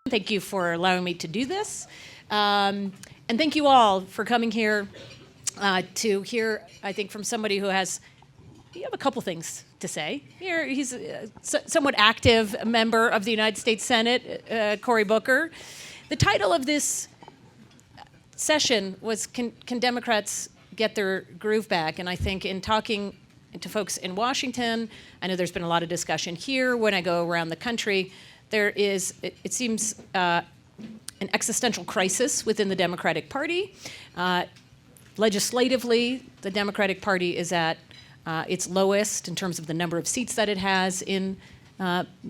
Thank you for allowing me to do this. And thank you all for coming here to hear, I think, from somebody who has, you have a couple things to say. Here, he's a somewhat active member of the United States Senate, Cory Booker. The title of this session was, Can Democrats Get Their Groove Back? And I think in talking to folks in Washington, I know there's been a lot of discussion here. When I go around the country, there is, it seems, an existential crisis within the Democratic Party. Legislatively, the Democratic Party is at its lowest in terms of the number of seats that it has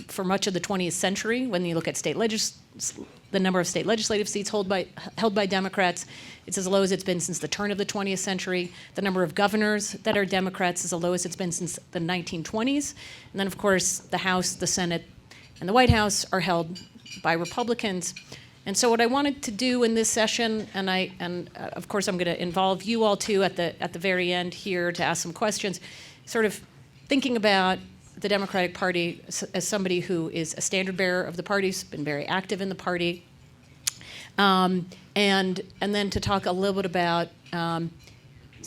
for much of the 20th century. When you look at the number of state legislative seats held by Democrats, it's as low as it's been since the turn of the 20th century. The number of governors that are Democrats is the lowest it's been since the 1920s. And then, of course, the House, the Senate, and the White House are held by Republicans. And so what I wanted to do in this session, and of course I'm going to involve you all too at the very end here to ask some questions, sort of thinking about the Democratic Party as somebody who is a standard bearer of the party, has been very active in the party, and then to talk a little bit about a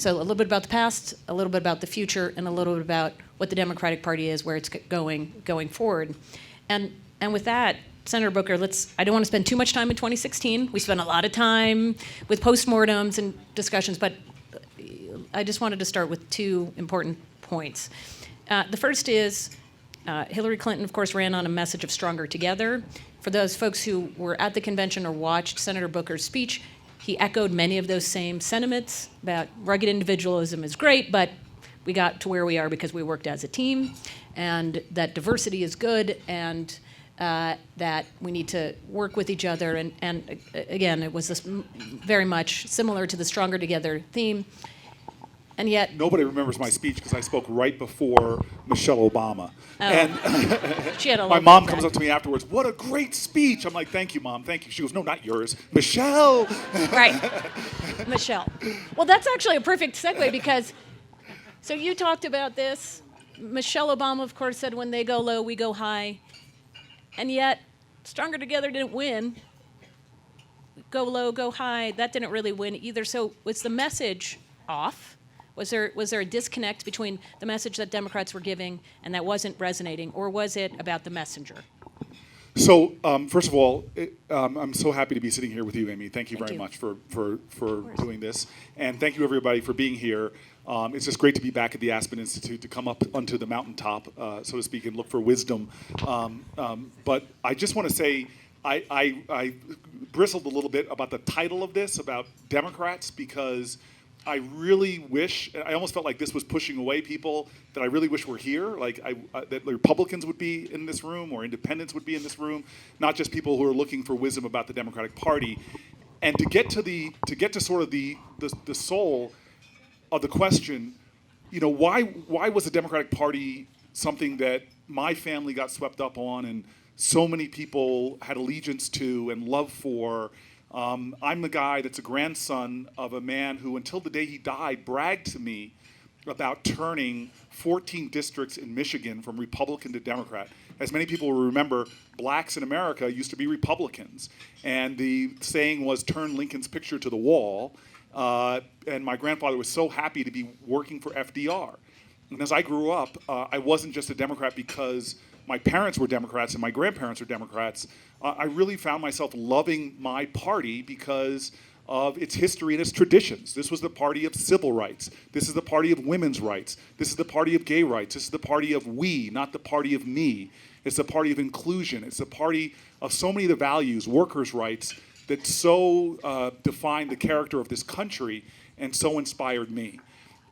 little bit about the past, a little bit about the future, and a little bit about what the Democratic Party is, where it's going forward. And with that, Senator Booker, I don't want to spend too much time in 2016. We spent a lot of time with postmortems and discussions, but I just wanted to start with two important points. The first is Hillary Clinton, of course, ran on a message of stronger together. For those folks who were at the convention or watched Senator Booker's speech, he echoed many of those same sentiments about rugged individualism is great, but we got to where we are because we worked as a team, and that diversity is good, and that we need to work with each other. And again, it was this very much similar to the Stronger Together theme. And yet, nobody remembers my speech because I spoke right before Michelle Obama. Oh. And she had a my mom comes up to me afterwards, "What a great speech." I'm like, "Thank you, Mom, thank you." She goes, "No, not yours, Michelle." Right, Michelle. Well, that's actually a perfect segue because, so you talked about this. Michelle Obama, of course, said when they go low, we go high. And yet, Stronger Together didn't win. Go low, go high, that didn't really win either. So was the message off? Was there a disconnect between the message that Democrats were giving and that wasn't resonating, or was it about the messenger? So, first of all, I'm so happy to be sitting here with you, Amy. Thank you very much for doing this. And thank you, everybody, for being here. It's just great to be back at the Aspen Institute, to come up onto the mountaintop, so to speak, and look for wisdom. But I just want to say, I bristled a little bit about the title of this, about Democrats, because I really wish, I almost felt like this was pushing away people that I really wish were here, like that Republicans would be in this room, or independents would be in this room, not just people who are looking for wisdom about the Democratic Party. And to get to sort of the soul of the question, why was the Democratic Party something that my family got swept up on and so many people had allegiance to and love for? I'm the guy that's a grandson of a man who, until the day he died, bragged to me about turning 14 districts in Michigan from Republican to Democrat. As many people will remember, blacks in America used to be Republicans. And the saying was, turn Lincoln's picture to the wall. And my grandfather was so happy to be working for FDR. And as I grew up, I wasn't just a Democrat because my parents were Democrats and my grandparents were Democrats. I really found myself loving my party because of its history and its traditions. This was the party of civil rights. This is the party of women's rights. This is the party of gay rights. This is the party of we, not the party of me. It's the party of inclusion. It's the party of so many of the values, workers' rights, that so defined the character of this country and so inspired me.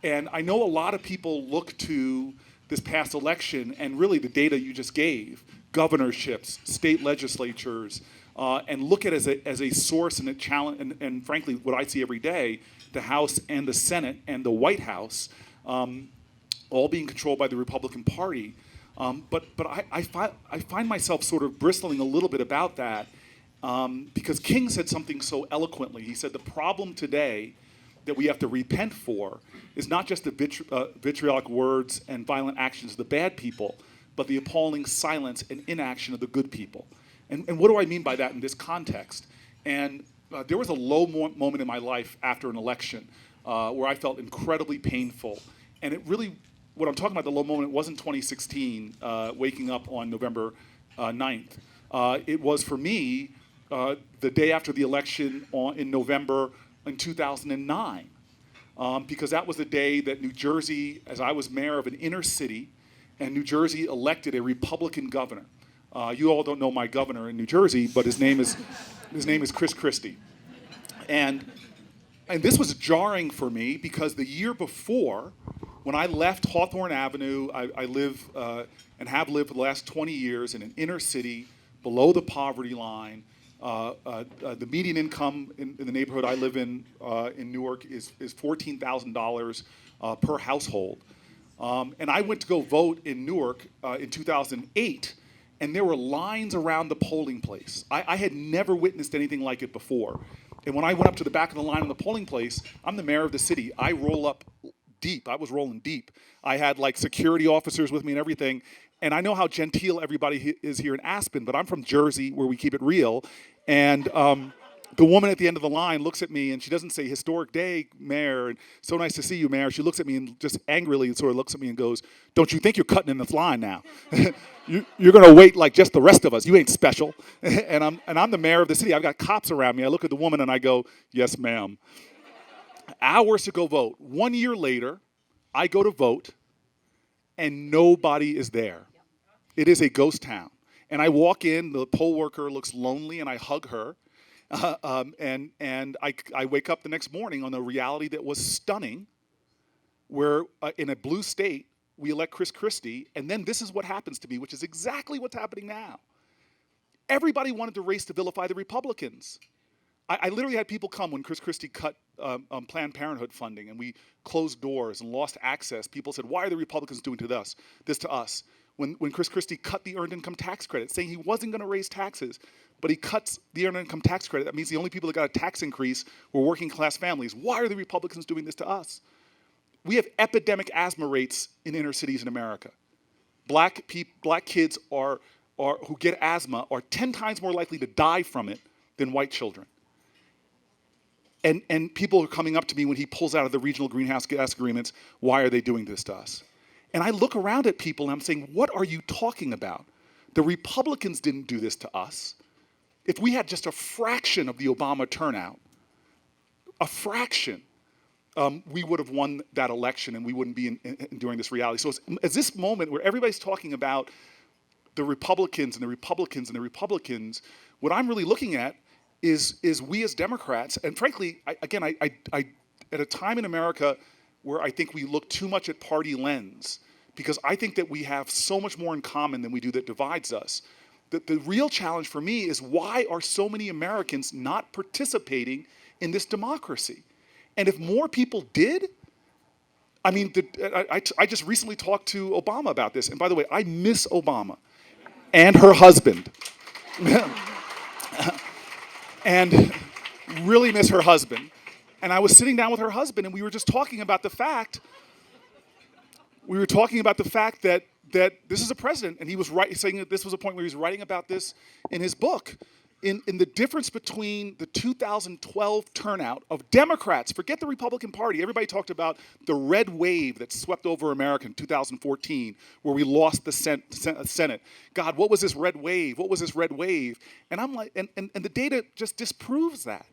And I know a lot of people look to this past election and really the data you just gave, governorships, state legislatures, and look at it as a source and a challenge, and frankly, what I see every day, the House and the Senate and the White House, all being controlled by the Republican Party. But I find myself sort of bristling a little bit about that, because King said something so eloquently. He said the problem today that we have to repent for is not just the vitriolic words and violent actions of the bad people, but the appalling silence and inaction of the good people. And what do I mean by that in this context? And there was a low moment in my life after an election where I felt incredibly painful. And it really, what I'm talking about, the low moment, wasn't 2016, waking up on November 9th. It was, for me, the day after the election in November in 2009. Because that was the day that New Jersey, as I was mayor of an inner city, and New Jersey elected a Republican governor. You all don't know my governor in New Jersey, but his name is Chris Christie. And this was jarring for me because the year before, when I left Hawthorne Avenue, I live and have lived for the last 20 years in an inner city below the poverty line. The median income in the neighborhood I live in Newark is $14,000 per household. And I went to go vote in Newark in 2008, and there were lines around the polling place. I had never witnessed anything like it before. And when I went up to the back of the line on the polling place, I'm the mayor of the city. I roll up deep. I was rolling deep. I had like security officers with me and everything. And I know how genteel everybody is here in Aspen, but I'm from Jersey, where we keep it real. And the woman at the end of the line looks at me, and she doesn't say, "Historic day, Mayor, and so nice to see you, Mayor." She looks at me and just angrily sort of looks at me and goes, "Don't you think you're cutting in this line now? You're going to wait like just the rest of us. You ain't special." And I'm the mayor of the city. I've got cops around me. I look at the woman and I go, "Yes, ma'am." Hours to go vote. 1 year later, I go to vote, and nobody is there. It is a ghost town. And I walk in, the poll worker looks lonely, and I hug her. And I wake up the next morning on a reality that was stunning, where in a blue state, we elect Chris Christie, and then this is what happens to me, which is exactly what's happening now. Everybody wanted to race to vilify the Republicans. I literally had people come when Chris Christie cut Planned Parenthood funding, and we closed doors and lost access. People said, "Why are the Republicans doing this to us?" When Chris Christie cut the earned income tax credit, saying he wasn't going to raise taxes, but he cuts the earned income tax credit. That means the only people that got a tax increase were working class families. Why are the Republicans doing this to us? We have epidemic asthma rates in inner cities in America. Black kids who get asthma are 10 times more likely to die from it than white children. And people are coming up to me when he pulls out of the regional greenhouse gas agreements, "Why are they doing this to us?" And I look around at people and I'm saying, what are you talking about? The Republicans didn't do this to us. If we had just a fraction of the Obama turnout, a fraction, we would have won that election and we wouldn't be enduring this reality. So it's this moment where everybody's talking about the Republicans and the Republicans and the Republicans, what I'm really looking at is we as Democrats, and frankly, I at a time in America where I think we look too much at party lens, because I think that we have so much more in common than we do that divides us. The real challenge for me is, why are so many Americans not participating in this democracy? And if more people did, I mean, I just recently talked to Obama about this, and by the way, I miss Obama and her husband. And really miss her husband. And I was sitting down with her husband, and we were just talking about the fact, that this is a president, and he was saying that this was a point where he was writing about this in his book, in the difference between the 2012 turnout of Democrats. Forget the Republican Party. Everybody talked about the red wave that swept over America in 2014, where we lost the Senate. God, what was this red wave? What was this red wave? And I'm like, and the data just disproves that.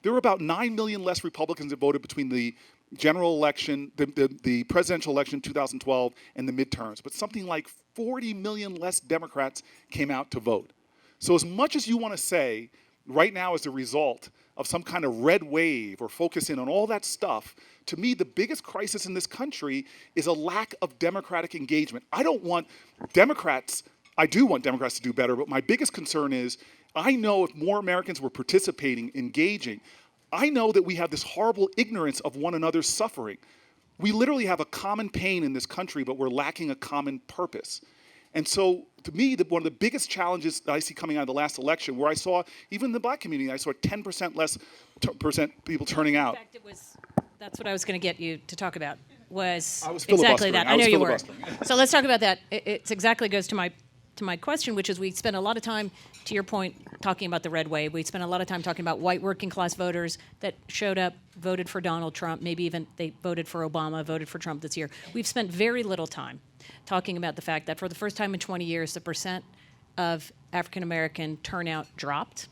There were about 9 million less Republicans that voted between the general election, the presidential election in 2012, and the midterms. But something like 40 million less Democrats came out to vote. So as much as you want to say right now as a result of some kind of red wave or focus in on all that stuff, to me the biggest crisis in this country is a lack of democratic engagement. I do want Democrats to do better, but my biggest concern is, I know if more Americans were participating, engaging, I know that we have this horrible ignorance of one another's suffering. We literally have a common pain in this country, but we're lacking a common purpose. And so, to me, one of the biggest challenges that I see coming out of the last election, where I saw, even in the black community, I saw 10% less people turning out. In fact, that's what I was going to get you to talk about, was I was exactly that. I know you were. filibustering. So let's talk about that. It exactly goes to my to my question, which is we spent a lot of time, to your point, talking about the red wave. We spent a lot of time talking about white working class voters that showed up, voted for Donald Trump, maybe even they voted for Obama, voted for Trump this year. We've spent very little time talking about the fact that for the first time in 20 years, the percent of African American turnout dropped.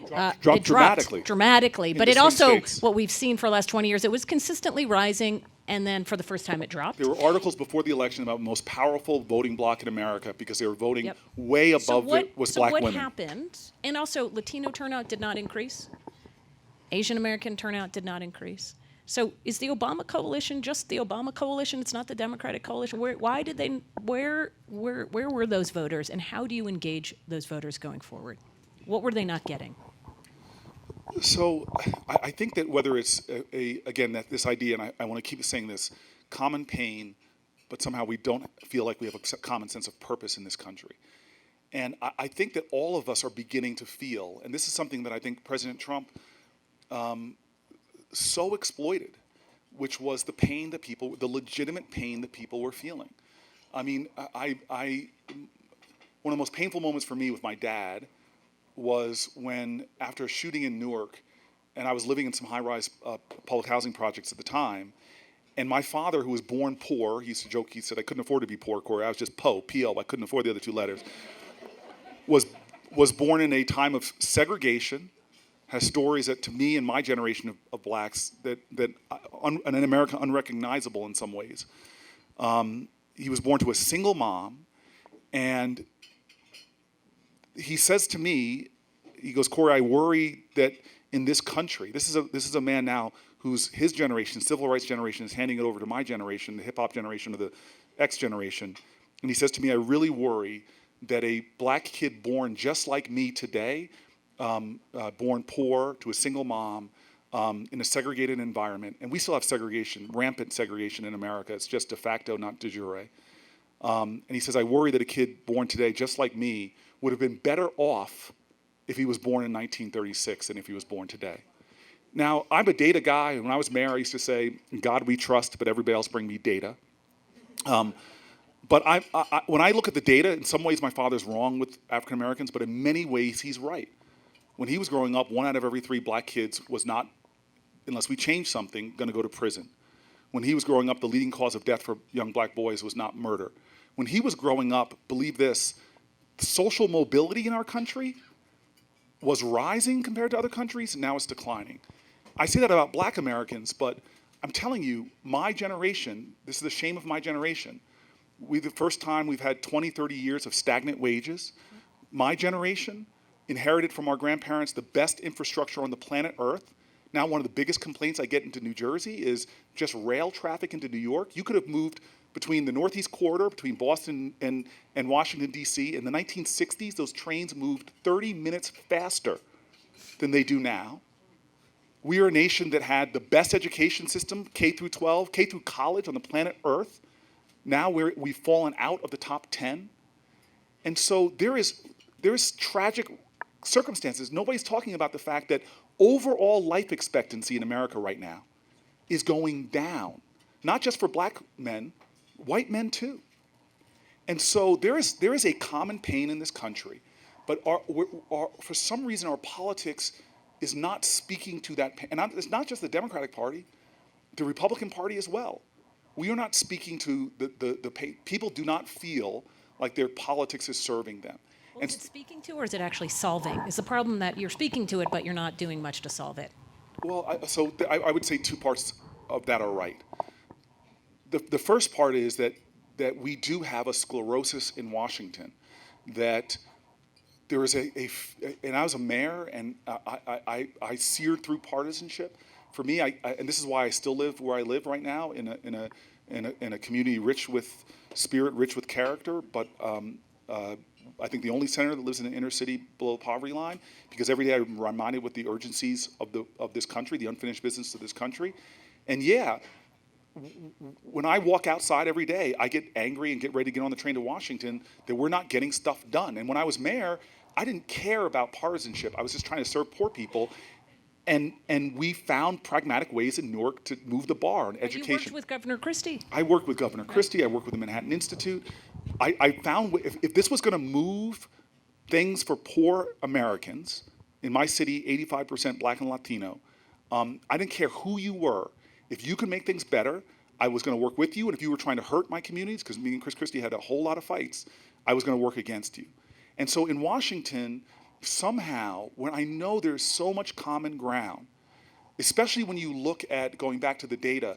Dropped It dramatically. But the it swing also, states. what we've seen for the last 20 years, it was consistently rising, and then for the first time it dropped. There were articles before the election about the most powerful voting bloc in America because they were voting Yep. way above was black what women. happened, and also Latino turnout did not increase. Asian American turnout did not increase. So is the Obama coalition just the Obama coalition? It's not the Democratic coalition? Where were those voters, and how do you engage those voters going forward? What were they not getting? So I think that whether it's again that this idea, and I want to keep saying this, common pain, but somehow we don't feel like we have a common sense of purpose in this country. And I think that all of us are beginning to feel, and this is something that I think President Trump so exploited, which was the pain that people, the legitimate pain that people were feeling. I mean, one of the most painful moments for me with my dad was when, after a shooting in Newark, and I was living in some high-rise public housing projects at the time, and my father, who was born poor, he used to joke, he said, I couldn't afford to be poor, Cory, I was just Po, P-O, I couldn't afford the other two letters, was born in a time of segregation, has stories that, to me and my generation of blacks, that in America, unrecognizable in some ways. He was born to a single mom, and he says to me, he goes, Cory, I worry that in this country, this is a man now whose his generation, civil rights generation, is handing it over to my generation, the hip hop generation or the X generation. And he says to me, I really worry that a black kid born just like me today, born poor to a single mom, in a segregated environment, and we still have segregation, rampant segregation in America. It's just de facto, not de jure. And he says, I worry that a kid born today just like me would have been better off if he was born in 1936 than if he was born today. Now, I'm a data guy, and when I was mayor, I used to say, God we trust, but everybody else bring me data. But when I look at the data, in some ways my father's wrong with African Americans, but in many ways he's right. When he was growing up, 1 out of every 3 black kids was not, unless we change something, going to go to prison. When he was growing up, the leading cause of death for young black boys was not murder. When he was growing up, believe this, social mobility in our country was rising compared to other countries, and now it's declining. I say that about black Americans, but I'm telling you, my generation, this is the shame of my generation, the first time we've had 20, 30 years of stagnant wages. My generation inherited from our grandparents the best infrastructure on the planet Earth. Now one of the biggest complaints I get into New Jersey is just rail traffic into New York. You could have moved between the Northeast Corridor, between Boston and Washington, D.C. In the 1960s, those trains moved 30 minutes faster than they do now. We are a nation that had the best education system, K through 12, K through college on the planet Earth. Now we've fallen out of the top 10. And so there is tragic circumstances. Nobody's talking about the fact that overall life expectancy in America right now is going down, not just for black men, white men too. And so there is a common pain in this country, but for some reason our politics is not speaking to that pain. And it's not just the Democratic Party, the Republican Party as well. We are not speaking to the pain. People do not feel like their politics is serving them. Well, is it speaking to, or is it actually solving? Is the problem that you're speaking to it, but you're not doing much to solve it? Well, I would say 2 parts of that are right. The first part is that we do have a sclerosis in Washington, that there is and I was a mayor, and I seared through partisanship. For me, and this is why I still live where I live right now, in a community rich with spirit, rich with character, but I think the only senator that lives in an inner city below the poverty line, because every day I'm reminded with the urgencies of this country, the unfinished business of this country. And yeah, when I walk outside every day, I get angry and get ready to get on the train to Washington that we're not getting stuff done. And when I was mayor, I didn't care about partisanship. I was just trying to serve poor people. And we found pragmatic ways in Newark to move the bar on education. You worked with Governor Christie. I worked with Governor Christie. I worked with the Manhattan Institute. I found if this was going to move things for poor Americans, in my city, 85% Black and Latino, I didn't care who you were. If you could make things better, I was going to work with you. And if you were trying to hurt my communities, because me and Chris Christie had a whole lot of fights, I was going to work against you. And so in Washington, somehow, when I know there's so much common ground, especially when you look at, going back to the data,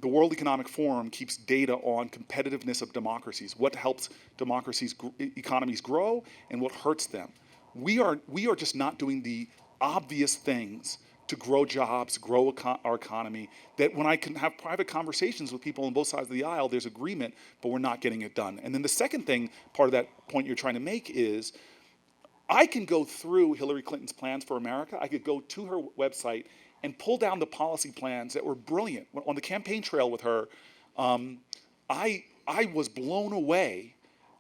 the World Economic Forum keeps data on competitiveness of democracies, what helps democracies, economies grow, and what hurts them. We are just not doing the obvious things to grow jobs, grow our economy, that when I can have private conversations with people on both sides of the aisle, there's agreement, but we're not getting it done. And then the second thing, part of that point you're trying to make is, I can go through Hillary Clinton's plans for America. I could go to her website and pull down the policy plans that were brilliant. On the campaign trail with her, I was blown away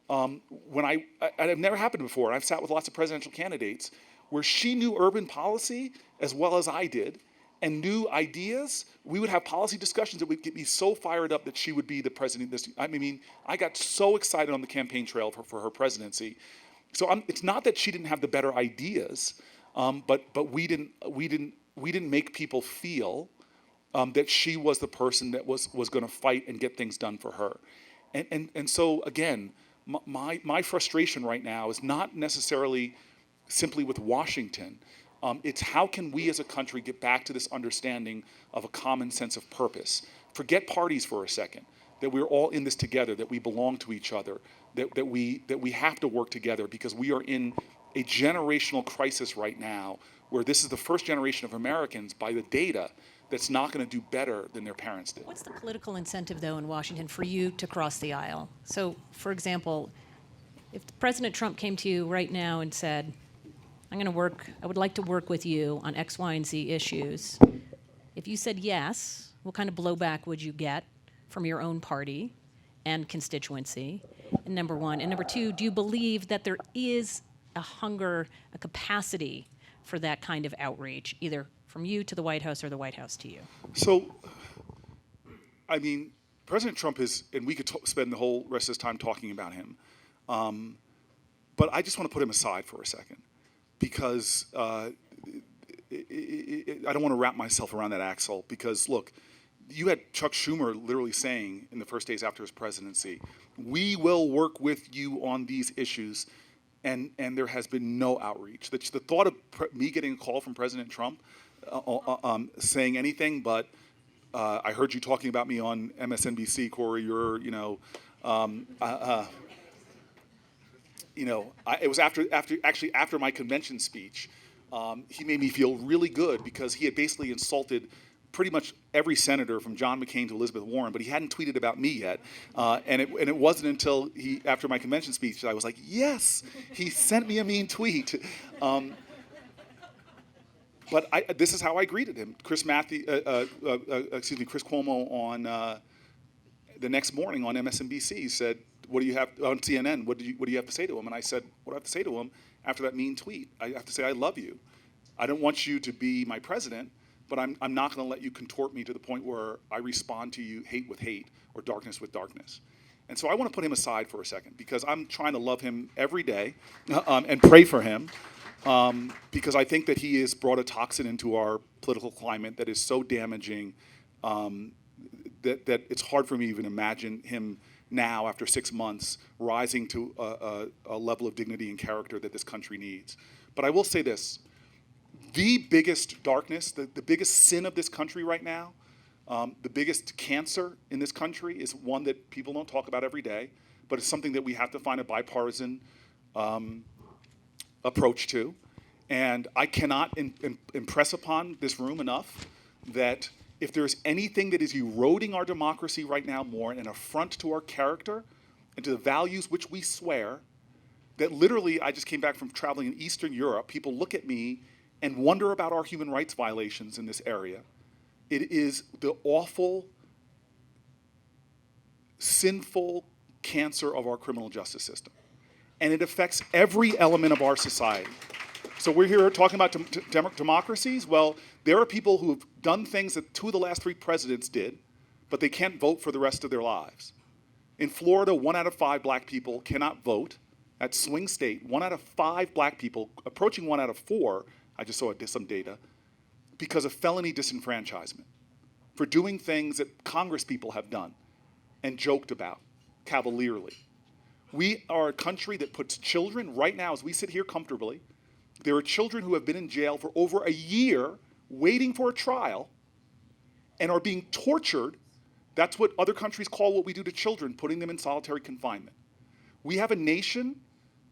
when it had never happened before. I've sat with lots of presidential candidates where she knew urban policy as well as I did and knew ideas. We would have policy discussions that would get me so fired up that she would be the president. I mean, I got so excited on the campaign trail for her presidency. So it's not that she didn't have the better ideas, but we didn't make people feel that she was the person that was going to fight and get things done for her. And so again, my frustration right now is not necessarily simply with Washington. It's how can we as a country get back to this understanding of a common sense of purpose. Forget parties for a second, that we're all in this together, that we belong to each other, that we have to work together, because we are in a generational crisis right now where this is the first generation of Americans, by the data, that's not going to do better than their parents did. What's the political incentive, though, in Washington for you to cross the aisle? So, for example, if President Trump came to you right now and said, I would like to work with you on X, Y, and Z issues. If you said yes, what kind of blowback would you get from your own party and constituency? And number one. And number two, do you believe that there is a hunger, a capacity for that kind of outreach, either from you to the White House or the White House to you? So, I mean, President Trump is, and we could spend the whole rest of this time talking about him, but I just want to put him aside for a second, because I don't want to wrap myself around that axle, because look, you had Chuck Schumer literally saying in the first days after his presidency, we will work with you on these issues, and there has been no outreach. The thought of me getting a call from President Trump saying anything but, I heard you talking about me on MSNBC, Cory, it was after my convention speech, he made me feel really good, because he had basically insulted pretty much every senator from John McCain to Elizabeth Warren, but he hadn't tweeted about me yet. And it wasn't until after my convention speech, that I was like, yes, he sent me a mean tweet. But this is how I greeted him. Chris Cuomo on the next morning on MSNBC said, "What do you have on CNN? What do you have to say to him?" And I said, "What do I have to say to him after that mean tweet? I have to say I love you. I don't want you to be my president, but I'm not going to let you contort me to the point where I respond to you hate with hate or darkness with darkness." And so I want to put him aside for a second, because I'm trying to love him every day and pray for him, because I think that he has brought a toxin into our political climate that is so damaging that it's hard for me to even imagine him now, after 6 months, rising to a level of dignity and character that this country needs. But I will say this. The biggest darkness, the biggest sin of this country right now, the biggest cancer in this country is one that people don't talk about every day, but it's something that we have to find a bipartisan approach to. And I cannot impress upon this room enough that if there's anything that is eroding our democracy right now more, and an affront to our character and to the values which we swear, that literally, I just came back from traveling in Eastern Europe, people look at me and wonder about our human rights violations in this area. It is the awful, sinful cancer of our criminal justice system. And it affects every element of our society. So we're here talking about democracies. Well, there are people who have done things that 2 of the last 3 presidents did, but they can't vote for the rest of their lives. In Florida, 1 out of 5 black people cannot vote. At swing state, 1 out of 5 black people, approaching 1 out of 4, I just saw some data, because of felony disenfranchisement, for doing things that Congress people have done and joked about cavalierly. We are a country that puts children, right now as we sit here comfortably, there are children who have been in jail for over a year waiting for a trial and are being tortured. That's what other countries call what we do to children, putting them in solitary confinement. We have a nation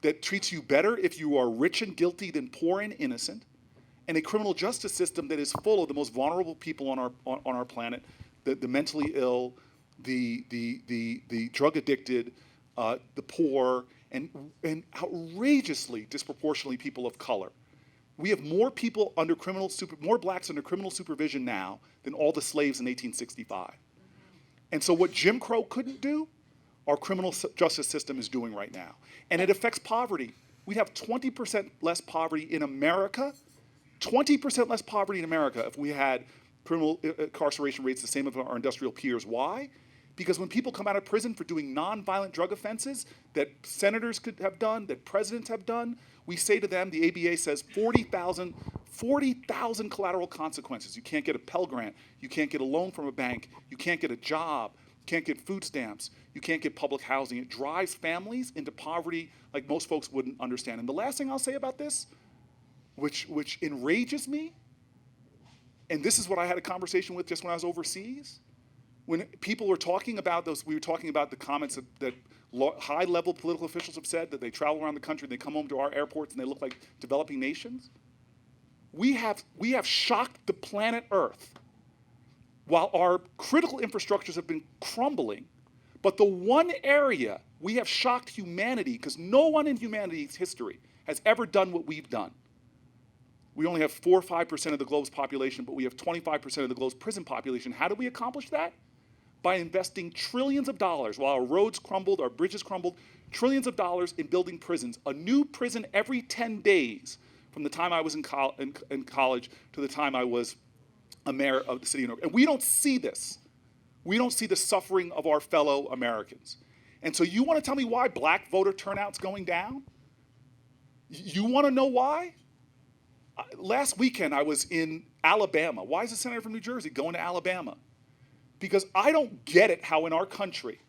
that treats you better if you are rich and guilty than poor and innocent, and a criminal justice system that is full of the most vulnerable people on our planet, the mentally ill, the drug addicted, the poor, and outrageously disproportionately people of color. We have more people under more blacks under criminal supervision now than all the slaves in 1865. And so what Jim Crow couldn't do, our criminal justice system is doing right now. And it affects poverty. We'd have 20% less poverty in America, 20% less poverty in America if we had criminal incarceration rates the same as our industrial peers. Why? Because when people come out of prison for doing nonviolent drug offenses that senators could have done, that presidents have done, we say to them, the ABA says 40,000 collateral consequences. You can't get a Pell Grant. You can't get a loan from a bank. You can't get a job. You can't get food stamps. You can't get public housing. It drives families into poverty like most folks wouldn't understand. And the last thing I'll say about this, which enrages me, and this is what I had a conversation with just when I was overseas, when people were talking about those, we were talking about the comments that high-level political officials have said, that they travel around the country, they come home to our airports and they look like developing nations. We have shocked the planet Earth while our critical infrastructures have been crumbling. But the one area we have shocked humanity, because no one in humanity's history has ever done what we've done. We only have 4 or 5% of the globe's population, but we have 25% of the globe's prison population. How did we accomplish that? By investing trillions of dollars, while our roads crumbled, our bridges crumbled, trillions of dollars in building prisons. A new prison every 10 days from the time I was in college to the time I was a mayor of the city of New York. And we don't see this. We don't see the suffering of our fellow Americans. And so you want to tell me why black voter turnout's going down? You want to know why? Last weekend I was in Alabama. Why is the senator from New Jersey going to Alabama? Because I don't get it how in our country,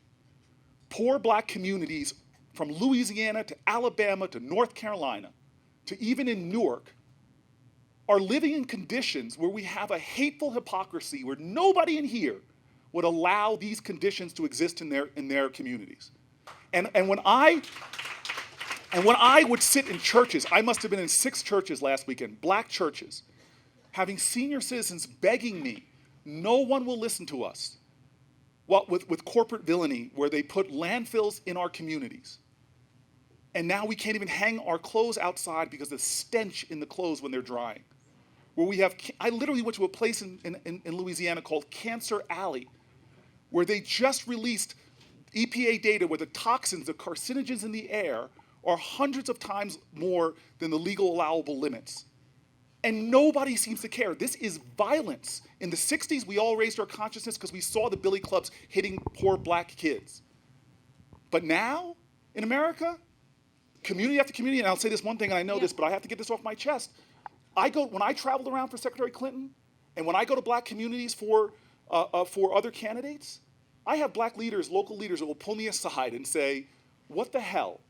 poor black communities from Louisiana to Alabama to North Carolina to even in Newark are living in conditions where we have a hateful hypocrisy where nobody in here would allow these conditions to exist in their communities. And when I would sit in churches, I must have been in 6 churches last weekend, black churches, having senior citizens begging me, no one will listen to us. With corporate villainy, where they put landfills in our communities. And now we can't even hang our clothes outside because of the stench in the clothes when they're drying. I literally went to a place in Louisiana called Cancer Alley, where they just released EPA data where the toxins, the carcinogens in the air, are hundreds of times more than the legal allowable limits. And nobody seems to care. This is violence. In the 60s, we all raised our consciousness because we saw the billy clubs hitting poor black kids. But now, in America, community after community, and I'll say this one thing, and I know this, but I have to get this off my chest. When I traveled around for Secretary Clinton, and when I go to black communities for other candidates, I have black leaders, local leaders that will pull me aside and say, what the hell?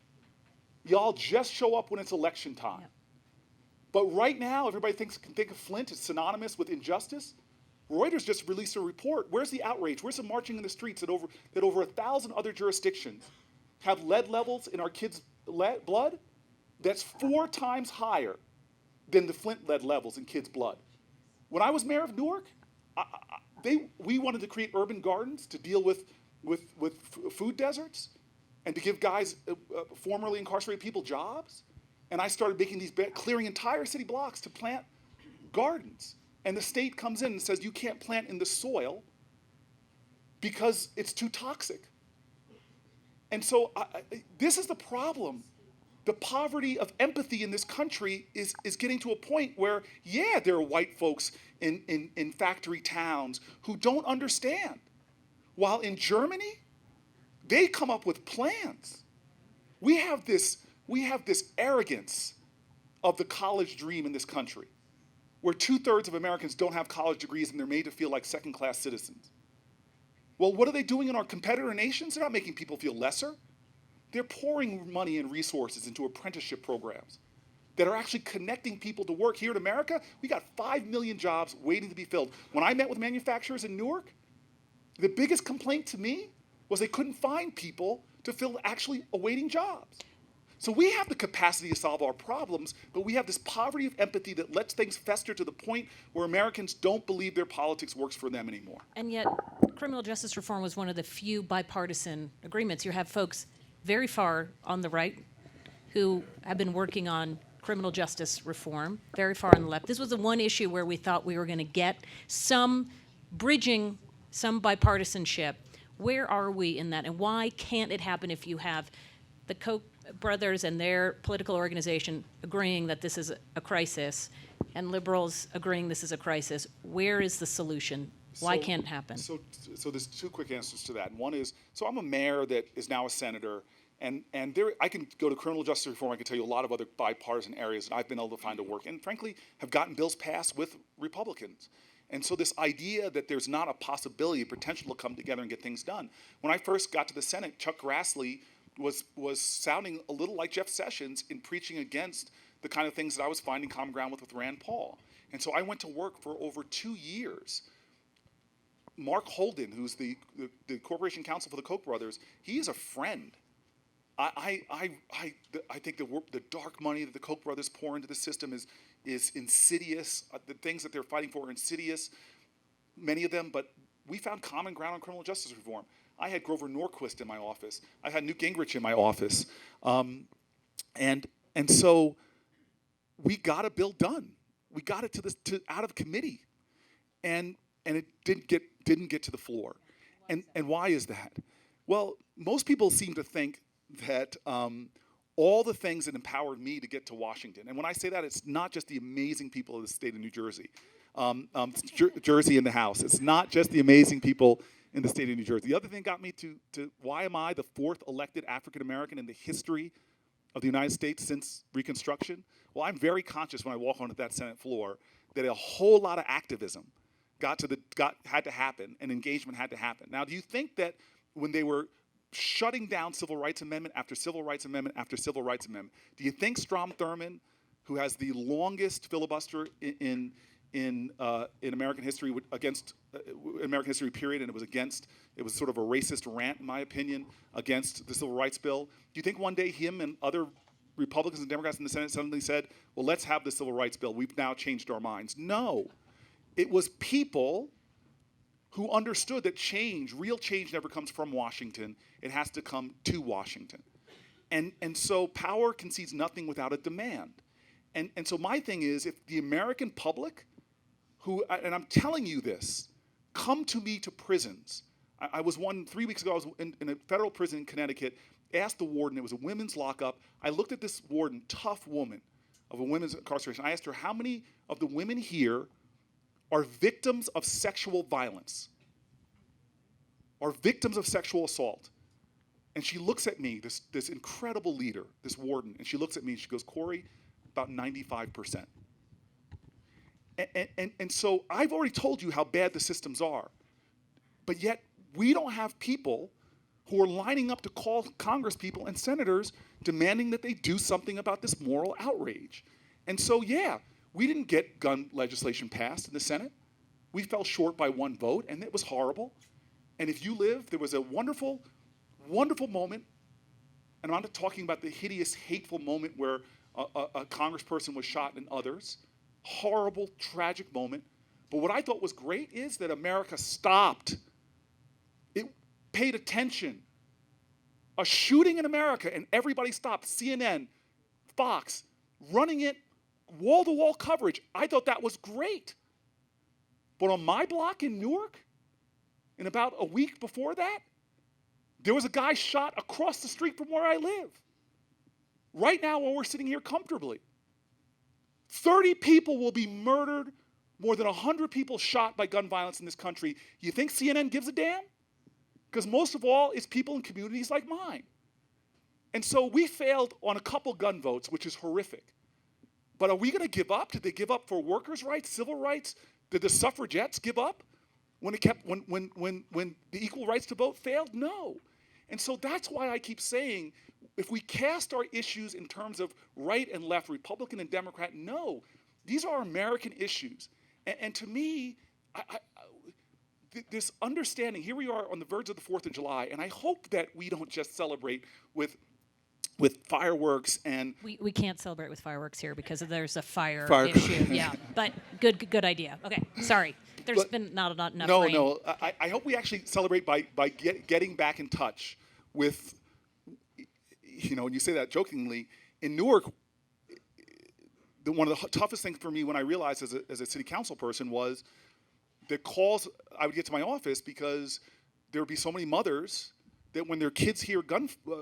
Y'all just show up when it's election time. Yeah. But right now, everybody can think of Flint as synonymous with injustice. Reuters just released a report. Where's the outrage? Where's the marching in the streets that over 1,000 other jurisdictions have lead levels in our kids' blood that's 4 times higher than the Flint lead levels in kids' blood? When I was mayor of Newark, we wanted to create urban gardens to deal with food deserts and to give guys, formerly incarcerated people, jobs. And I started making these clearing entire city blocks to plant gardens. And the state comes in and says, you can't plant in the soil because it's too toxic. And so this is the problem the poverty of empathy in this country is getting to a point where, yeah, there are white folks in factory towns who don't understand. While in Germany, they come up with plans. We have this arrogance of the college dream in this country, where 2/3 of Americans don't have college degrees and they're made to feel like second-class citizens. Well, what are they doing in our competitor nations? They're not making people feel lesser. They're pouring money and resources into apprenticeship programs that are actually connecting people to work. Here in America, we got 5 million jobs waiting to be filled. When I met with manufacturers in Newark, the biggest complaint to me was they couldn't find people to fill actually awaiting jobs. So we have the capacity to solve our problems, but we have this poverty of empathy that lets things fester to the point where Americans don't believe their politics works for them anymore. And yet, criminal justice reform was one of the few bipartisan agreements. You have folks very far on the right who have been working on criminal justice reform, very far on the left. This was the one issue where we thought we were going to get some bridging, some bipartisanship. Where are we in that? And why can't it happen if you have the Koch brothers and their political organization agreeing that this is a crisis and liberals agreeing this is a crisis? Where is the solution? Why can't it happen? So there's two quick answers to that. One is, so I'm a mayor that is now a senator, and there I can go to criminal justice reform. I can tell you a lot of other bipartisan areas that I've been able to find to work, and frankly, have gotten bills passed with Republicans. And so this idea that there's not a possibility, a potential to come together and get things done. When I first got to the Senate, Chuck Grassley was sounding a little like Jeff Sessions in preaching against the kind of things that I was finding common ground with Rand Paul. And so I went to work for over 2 years. Mark Holden, who's the corporation counsel for the Koch brothers, he is a friend. I think the dark money that the Koch brothers pour into the system is insidious. The things that they're fighting for are insidious, many of them, but we found common ground on criminal justice reform. I had Grover Norquist in my office. I had Newt Gingrich in my office. And so we got a bill done. We got it out of committee. And it didn't get to the floor. And why is that? Well, most people seem to think that all the things that empowered me to get to Washington, and when I say that, it's not just the amazing people of the state of New Jersey, Jersey in the House. It's not just the amazing people in the state of New Jersey. The other thing got me to why am I the 4th elected African American in the history of the United States since Reconstruction? Well, I'm very conscious when I walk onto that Senate floor that a whole lot of activism had to happen, and engagement had to happen. Now, do you think that when they were shutting down civil rights amendment after civil rights amendment after civil rights amendment, do you think Strom Thurmond, who has the longest filibuster in American history against American history period, and it was sort of a racist rant, in my opinion, against the civil rights bill. Do you think one day him and other Republicans and Democrats in the Senate suddenly said, well, let's have the civil rights bill. We've now changed our minds. No. It was people who understood that real change never comes from Washington. It has to come to Washington. And so power concedes nothing without a demand. And so my thing is, if the American public, and I'm telling you this, come to me to prisons. I was 3 weeks ago, I was in a federal prison in Connecticut, asked the warden, it was a women's lockup. I looked at this warden, tough woman of a women's incarceration. I asked her, how many of the women here are victims of sexual violence, are victims of sexual assault? And she looks at me, this incredible leader, this warden, and she looks at me and she goes, Cory, about 95%. And so I've already told you how bad the systems are, but yet we don't have people who are lining up to call Congress people and senators demanding that they do something about this moral outrage. And so, yeah, we didn't get gun legislation passed in the Senate. We fell short by 1 vote, and it was horrible. And if you live, there was a wonderful, wonderful moment, and I'm not talking about the hideous, hateful moment where a congressperson was shot and others. Horrible, tragic moment. But what I thought was great is that America stopped. It paid attention. A shooting in America, and everybody stopped. CNN, Fox, running it, wall-to-wall coverage. I thought that was great. But on my block in Newark, in about a week before that, there was a guy shot across the street from where I live. Right now, while we're sitting here comfortably, 30 people will be murdered, more than 100 people shot by gun violence in this country. You think CNN gives a damn? Because most of all, it's people in communities like mine. And so we failed on a couple gun votes, which is horrific. But are we going to give up? Did they give up for workers' rights, civil rights? Did the suffragettes give up when the equal rights to vote failed? No. And so that's why I keep saying, if we cast our issues in terms of right and left, Republican and Democrat, no. These are American issues. And to me, this understanding, here we are on the verge of the 4th of July, and I hope that we don't just celebrate with fireworks and... We can't celebrate with fireworks here because there's a fire issue. Yeah, but good idea. Okay, sorry. There's been not enough rain. No. I hope we actually celebrate by getting back in touch with, when you say that jokingly, in Newark, one of the toughest things for me when I realized as a city council person was the calls I would get to my office, because there would be so many mothers that when their kids hear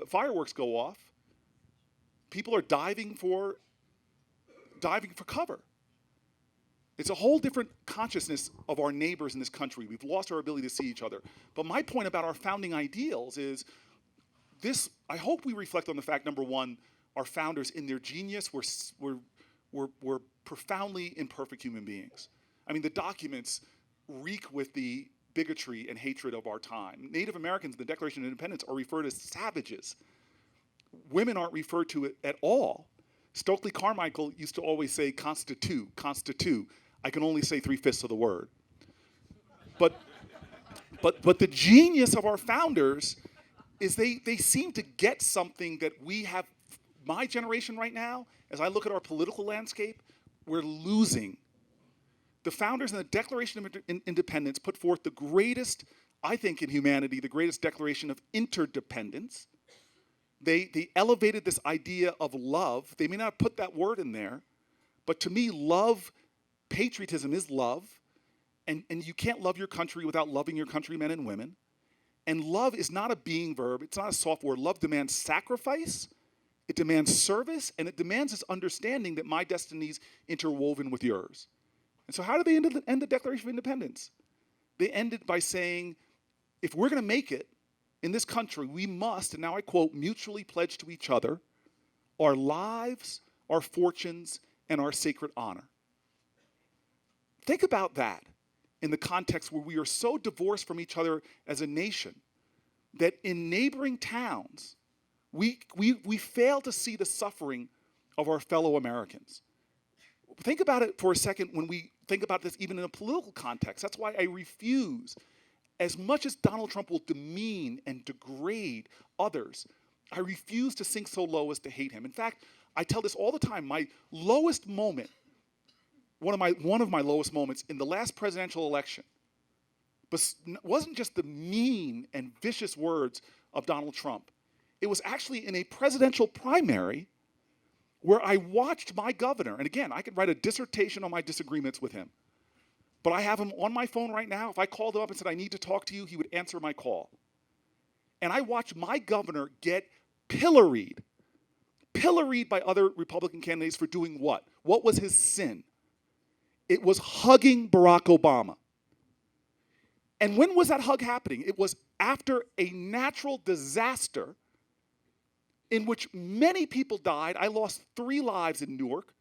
fireworks go off, people are diving for cover. It's a whole different consciousness of our neighbors in this country. We've lost our ability to see each other. But my point about our founding ideals is this: I hope we reflect on the fact, number one, our founders in their genius were profoundly imperfect human beings. I mean, the documents reek with the bigotry and hatred of our time. Native Americans in the Declaration of Independence are referred as savages. Women aren't referred to it at all. Stokely Carmichael used to always say, "Constitute, constitute." I can only say 3/5 of the word. But the genius of our founders is they seem to get something that we have. My generation right now, as I look at our political landscape, we're losing. The founders in the Declaration of Independence put forth the greatest, I think, in humanity, the greatest declaration of interdependence. They elevated this idea of love. They may not have put that word in there, but to me, love, patriotism is love, and you can't love your country without loving your countrymen and women. And love is not a being verb. It's not a soft word. Love demands sacrifice. It demands service, and it demands this understanding that my destiny is interwoven with yours. And so how do they end the Declaration of Independence? They ended by saying, if we're going to make it in this country, we must, and now I quote, mutually pledge to each other our lives, our fortunes, and our sacred honor. Think about that in the context where we are so divorced from each other as a nation that in neighboring towns, we fail to see the suffering of our fellow Americans. Think about it for a second when we think about this even in a political context. That's why I refuse, as much as Donald Trump will demean and degrade others, I refuse to sink so low as to hate him. In fact, I tell this all the time. My lowest moment, one of my lowest moments in the last presidential election, but wasn't just the mean and vicious words of Donald Trump. It was actually in a presidential primary where I watched my governor, and again, I could write a dissertation on my disagreements with him, but I have him on my phone right now. If I called him up and said, I need to talk to you, he would answer my call. And I watched my governor get pilloried by other Republican candidates for doing what? What was his sin? It was hugging Barack Obama. And when was that hug happening? It was after a natural disaster in which many people died. I lost 3 lives in Newark.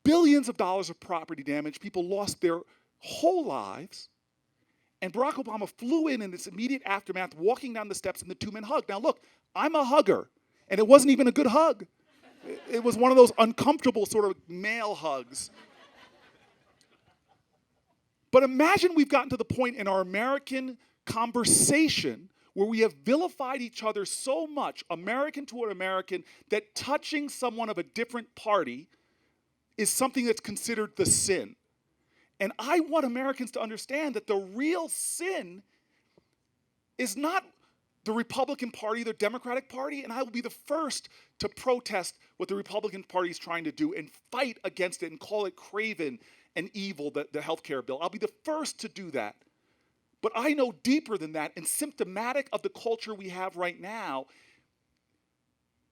Billions of dollars of property damage. People lost their whole lives. And Barack Obama flew in its immediate aftermath, walking down the steps, and the 2 men hugged. Now look, I'm a hugger, and it wasn't even a good hug. It was one of those uncomfortable sort of male hugs. But imagine we've gotten to the point in our American conversation where we have vilified each other so much, American to an American, that touching someone of a different party is something that's considered the sin. And I want Americans to understand that the real sin is not the Republican Party, the Democratic Party, and I will be the first to protest what the Republican Party is trying to do and fight against it and call it craven and evil, the health care bill. I'll be the first to do that. But I know deeper than that, and symptomatic of the culture we have right now,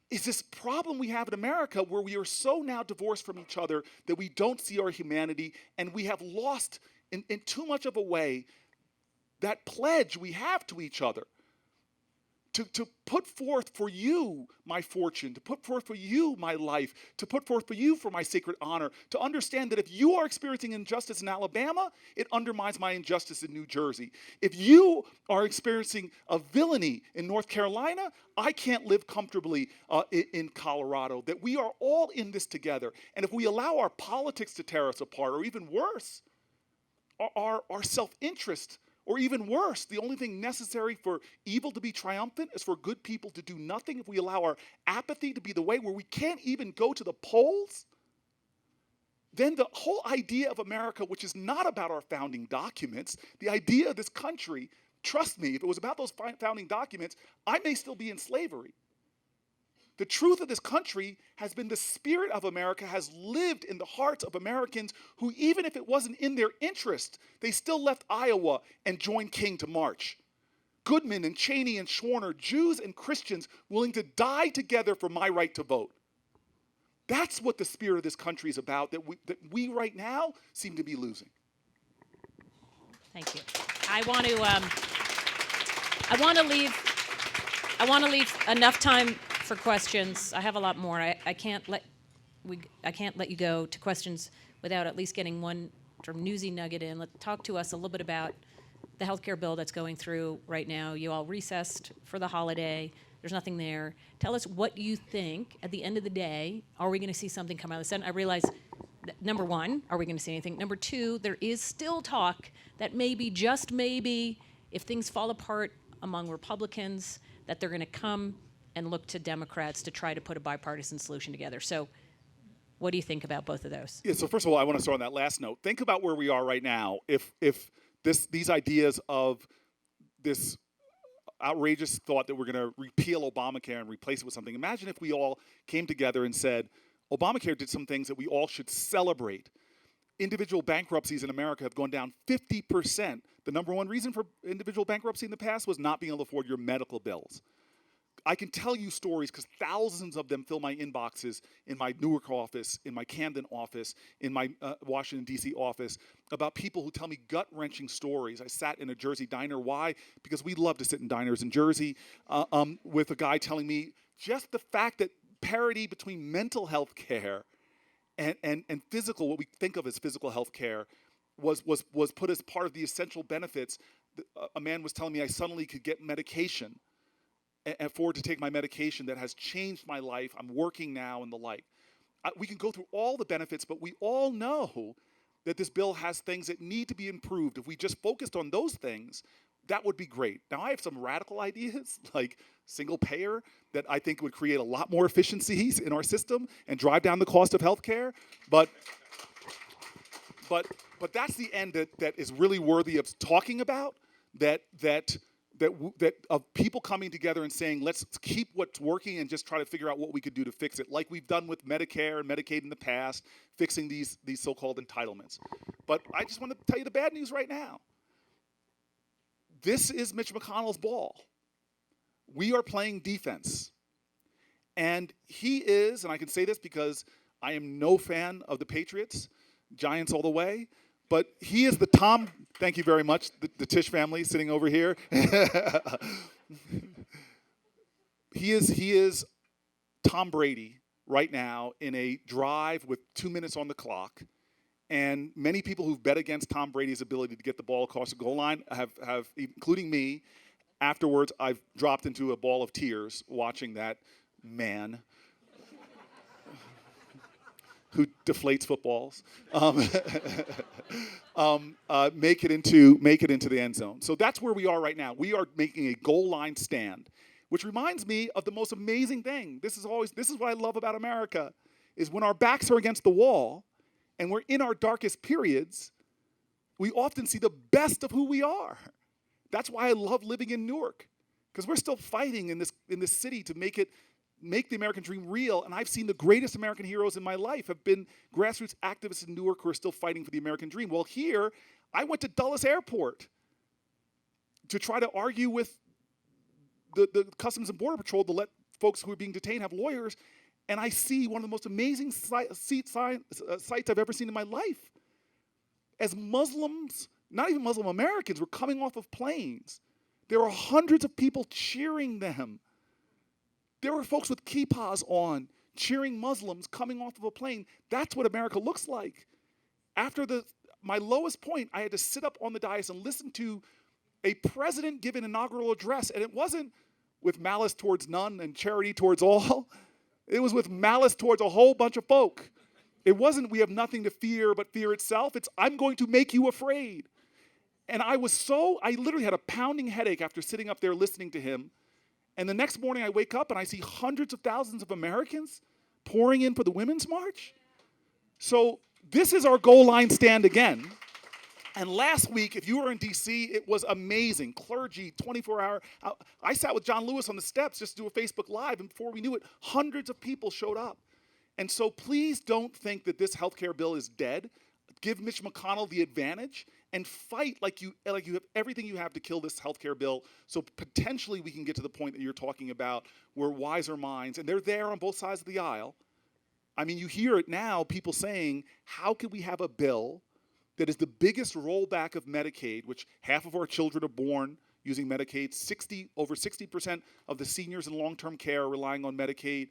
is this problem we have in America where we are so now divorced from each other that we don't see our humanity, and we have lost in too much of a way that pledge we have to each other. To put forth for you my fortune, to put forth for you my life, to put forth for you for my sacred honor, to understand that if you are experiencing injustice in Alabama, it undermines my injustice in New Jersey. If you are experiencing a villainy in North Carolina, I can't live comfortably in Colorado. That we are all in this together. And if we allow our politics to tear us apart, or even worse, our self-interest, or even worse, the only thing necessary for evil to be triumphant is for good people to do nothing. If we allow our apathy to be the way where we can't even go to the polls, then the whole idea of America, which is not about our founding documents, the idea of this country, trust me, if it was about those founding documents, I may still be in slavery. The truth of this country has been the spirit of America has lived in the hearts of Americans who, even if it wasn't in their interest, they still left Iowa and joined King to march. Goodman and Cheney and Schwerner, Jews and Christians willing to die together for my right to vote. That's what the spirit of this country is about, that we right now seem to be losing. Thank you. I want to leave enough time for questions. I have a lot more. I can't let you go to questions without at least getting one sort of newsy nugget in. Talk to us a little bit about the healthcare bill that's going through right now. You all recessed for the holiday. There's nothing there. Tell us what you think at the end of the day. Are we going to see something come out of the Senate? I realize that, number one, are we going to see anything? Number two, there is still talk that maybe, just maybe, if things fall apart among Republicans, that they're going to come and look to Democrats to try to put a bipartisan solution together. So what do you think about both of those? Yeah, so first of all, I want to start on that last note. Think about where we are right now. If these ideas of this outrageous thought that we're going to repeal Obamacare and replace it with something, imagine if we all came together and said, Obamacare did some things that we all should celebrate. Individual bankruptcies in America have gone down 50%. The number one reason for individual bankruptcy in the past was not being able to afford your medical bills. I can tell you stories, because thousands of them fill my inboxes in my Newark office, in my Camden office, in my Washington, D.C. office, about people who tell me gut-wrenching stories. I sat in a Jersey diner. Why? Because we love to sit in diners in Jersey, with a guy telling me just the fact that parity between mental health care and physical, what we think of as physical health care, was put as part of the essential benefits. A man was telling me I suddenly could get medication, afford to take my medication that has changed my life. I'm working now and the like. We can go through all the benefits, but we all know that this bill has things that need to be improved. If we just focused on those things, that would be great. Now, I have some radical ideas, like single payer, that I think would create a lot more efficiencies in our system and drive down the cost of healthcare. But that's the end that is really worthy of talking about, that of people coming together and saying, let's keep what's working and just try to figure out what we could do to fix it, like we've done with Medicare and Medicaid in the past, fixing these so-called entitlements. But I just want to tell you the bad news right now. This is Mitch McConnell's ball. We are playing defense. And he is, and I can say this because I am no fan of the Patriots, Giants all the way, but he is the Tom, thank you very much, the Tisch family sitting over here. He is Tom Brady right now in a drive with 2 minutes on the clock. And many people who've bet against Tom Brady's ability to get the ball across the goal line have, including me, afterwards I've dropped into a ball of tears watching that man who deflates footballs, make it into the end zone. So that's where we are right now. We are making a goal line stand, which reminds me of the most amazing thing. This is what I love about America, is when our backs are against the wall and we're in our darkest periods, we often see the best of who we are. That's why I love living in Newark, because we're still fighting in this city to make the American dream real. And I've seen the greatest American heroes in my life have been grassroots activists in Newark who are still fighting for the American dream. Well, here, I went to Dulles Airport to try to argue with the Customs and Border Patrol to let folks who are being detained have lawyers, and I see one of the most amazing sites I've ever seen in my life. As Muslims, not even Muslim Americans, were coming off of planes, there were hundreds of people cheering them. There were folks with kippas on, cheering Muslims coming off of a plane. That's what America looks like. After my lowest point, I had to sit up on the dais and listen to a president give an inaugural address, and it wasn't with malice towards none and charity towards all. It was with malice towards a whole bunch of folk. It wasn't we have nothing to fear but fear itself. It's I'm going to make you afraid. And I literally had a pounding headache after sitting up there listening to him. And the next morning I wake up and I see hundreds of thousands of Americans pouring in for the Women's March. So this is our goal line stand again. And last week, if you were in DC, it was amazing. Clergy, 24-hour. I sat with John Lewis on the steps just to do a Facebook Live, and before we knew it, hundreds of people showed up. And so please don't think that this healthcare bill is dead. Give Mitch McConnell the advantage and fight like you have everything you have to kill this healthcare bill. So potentially we can get to the point that you're talking about where wiser minds, and they're there on both sides of the aisle. I mean, you hear it now, people saying, how could we have a bill that is the biggest rollback of Medicaid, which half of our children are born using Medicaid, over 60% of the seniors in long-term care are relying on Medicaid,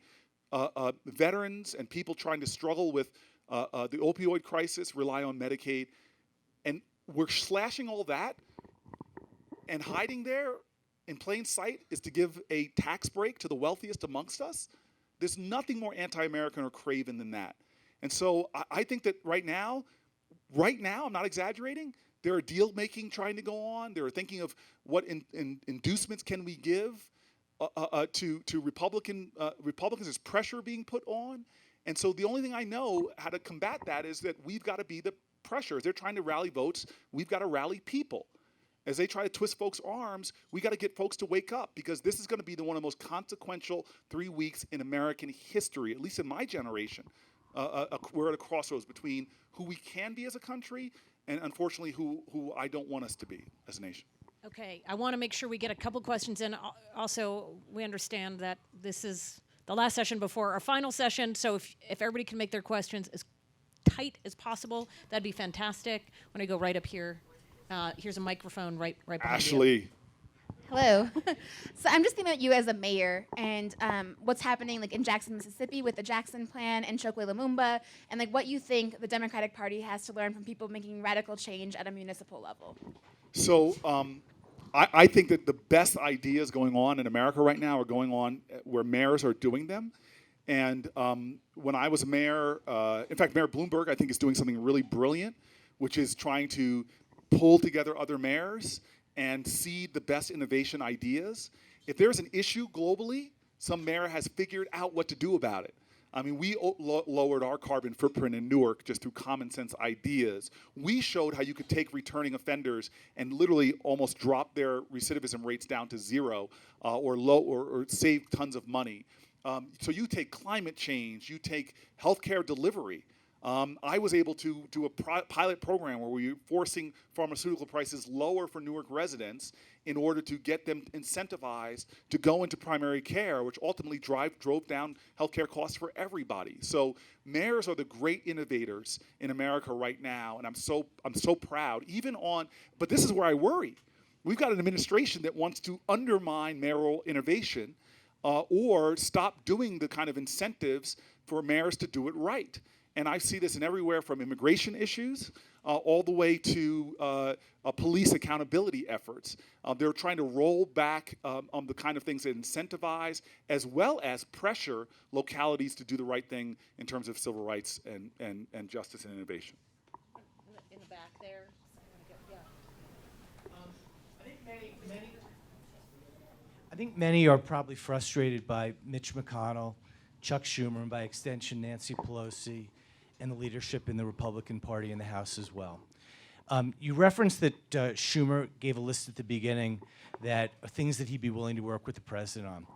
veterans and people trying to struggle with the opioid crisis rely on Medicaid. And we're slashing all that, and hiding there in plain sight is to give a tax break to the wealthiest amongst us. There's nothing more anti-American or craven than that. And so I think that right now, I'm not exaggerating, there are deal-making trying to go on. There are thinking of what inducements can we give to Republicans. There's pressure being put on. And so the only thing I know how to combat that is that we've got to be the pressure. As they're trying to rally votes, we've got to rally people. As they try to twist folks' arms, we got to get folks to wake up, because this is going to be one of the most consequential 3 weeks in American history, at least in my generation. We're at a crossroads between who we can be as a country and, unfortunately, who I don't want us to be as a nation. Okay, I want to make sure we get a couple questions in. Also, we understand that this is the last session before our final session, so if everybody can make their questions as tight as possible, that'd be fantastic. I'm going to go right up here. Here's a microphone right behind Ashley. you. Hello. So I'm just thinking about you as a mayor and what's happening like in Jackson, Mississippi with the Jackson Plan and Chokwe Lumumba, and like what you think the Democratic Party has to learn from people making radical change at a municipal level. So I think that the best ideas going on in America right now are going on where mayors are doing them. And when I was a mayor, in fact, Mayor Bloomberg, I think, is doing something really brilliant, which is trying to pull together other mayors and seed the best innovation ideas. If there's an issue globally, some mayor has figured out what to do about it. I mean, we lowered our carbon footprint in Newark just through common sense ideas. We showed how you could take returning offenders and literally almost drop their recidivism rates down to zero, or save tons of money. So you take climate change, you take healthcare delivery. I was able to do a pilot program where we were forcing pharmaceutical prices lower for Newark residents in order to get them incentivized to go into primary care, which ultimately drove down healthcare costs for everybody. So mayors are the great innovators in America right now, and I'm so proud. But this is where I worry. We've got an administration that wants to undermine mayoral innovation, or stop doing the kind of incentives for mayors to do it right. And I see this in everywhere from immigration issues all the way to police accountability efforts. They're trying to roll back on the kind of things that incentivize as well as pressure localities to do the right thing in terms of civil rights and justice and innovation. In the back there. I think many are probably frustrated by Mitch McConnell, Chuck Schumer, and by extension Nancy Pelosi, and the leadership in the Republican Party in the House as well. You referenced that Schumer gave a list at the beginning that are things that he'd be willing to work with the president on.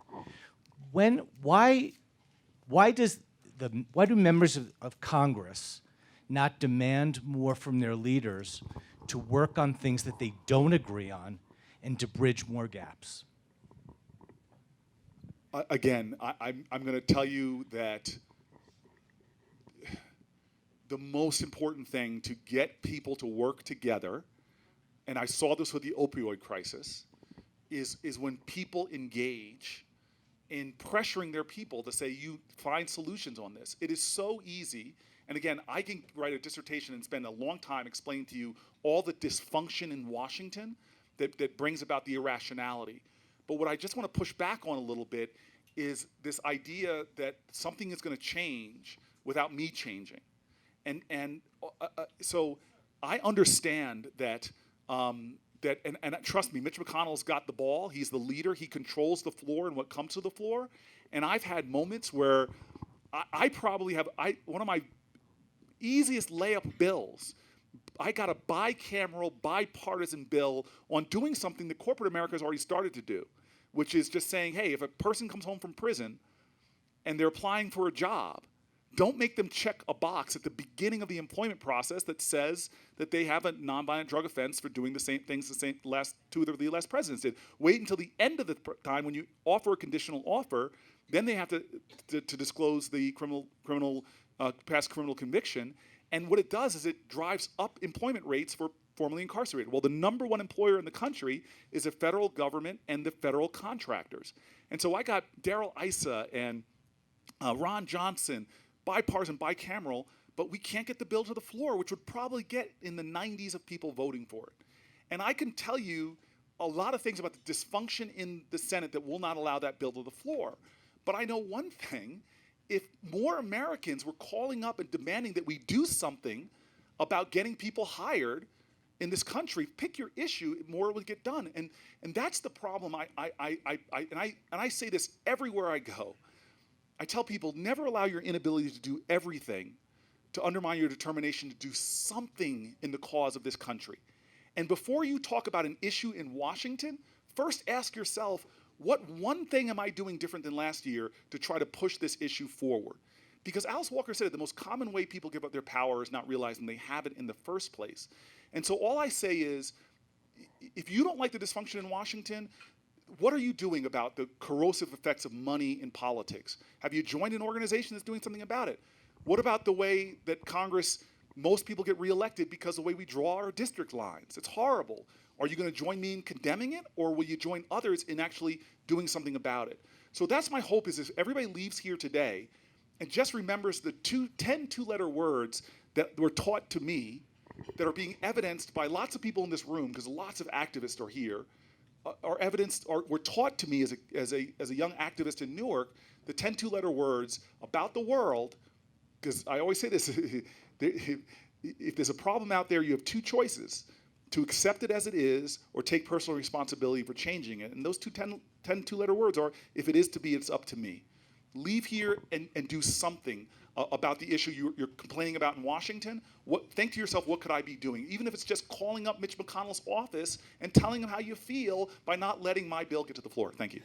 Why do members of Congress not demand more from their leaders to work on things that they don't agree on and to bridge more gaps? again, I'm going to tell you that the most important thing to get people to work together, and I saw this with the opioid crisis, is when people engage in pressuring their people to say, you find solutions on this. It is so easy. And again, I can write a dissertation and spend a long time explaining to you all the dysfunction in Washington that brings about the irrationality. But what I just want to push back on a little bit is this idea that something is going to change without me changing. So I understand that, and trust me, Mitch McConnell's got the ball. He's the leader. He controls the floor and what comes to the floor. And I've had moments where I probably have, one of my easiest layup bills, I got a bicameral, bipartisan bill on doing something that corporate America has already started to do, which is just saying, hey, if a person comes home from prison and they're applying for a job, don't make them check a box at the beginning of the employment process that says that they have a nonviolent drug offense for doing the same things two of the last presidents did. Wait until the end of the time when you offer a conditional offer, then they have to disclose the past criminal conviction. And what it does is it drives up employment rates for formerly incarcerated. Well, the number one employer in the country is the federal government and the federal contractors. And so I got Darrell Issa and Ron Johnson, bipartisan, bicameral, but we can't get the bill to the floor, which would probably get in the 90s of people voting for it. And I can tell you a lot of things about the dysfunction in the Senate that will not allow that bill to the floor. But I know one thing, if more Americans were calling up and demanding that we do something about getting people hired in this country, pick your issue, more would get done. And that's the problem. I say this everywhere I go. I tell people, never allow your inability to do everything to undermine your determination to do something in the cause of this country. And before you talk about an issue in Washington, first ask yourself, what one thing am I doing different than last year to try to push this issue forward? Because Alice Walker said it, the most common way people give up their power is not realizing they have it in the first place. And so all I say is, if you don't like the dysfunction in Washington, what are you doing about the corrosive effects of money in politics? Have you joined an organization that's doing something about it? What about the way that Congress, most people get reelected because of the way we draw our district lines? It's horrible. Are you going to join me in condemning it, or will you join others in actually doing something about it? So that's my hope, is if everybody leaves here today and just remembers the 10 two-letter words that were taught to me that are being evidenced by lots of people in this room, because lots of activists are here, were taught to me as a young activist in Newark, the 10 two-letter words about the world, because I always say this, if there's a problem out there, you have two choices: to accept it as it is, or take personal responsibility for changing it. And those 10 two-letter words are, if it is to be, it's up to me. Leave here and do something about the issue you're complaining about in Washington. Think to yourself, what could I be doing? Even if it's just calling up Mitch McConnell's office and telling him how you feel by not letting my bill get to the floor. Thank you.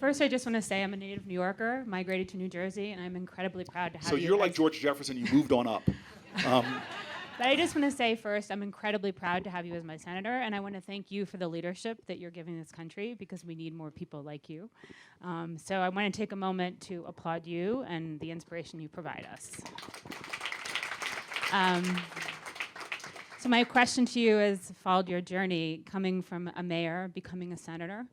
First, I just want to say I'm a native New Yorker, migrated to New Jersey, and I'm incredibly proud to have you. So you're like George Jefferson, you moved on up. But I just want to say first, I'm incredibly proud to have you as my senator, and I want to thank you for the leadership that you're giving this country, because we need more people like you. So I want to take a moment to applaud you and the inspiration you provide us. So my question to you is, followed your journey coming from a mayor, becoming a senator.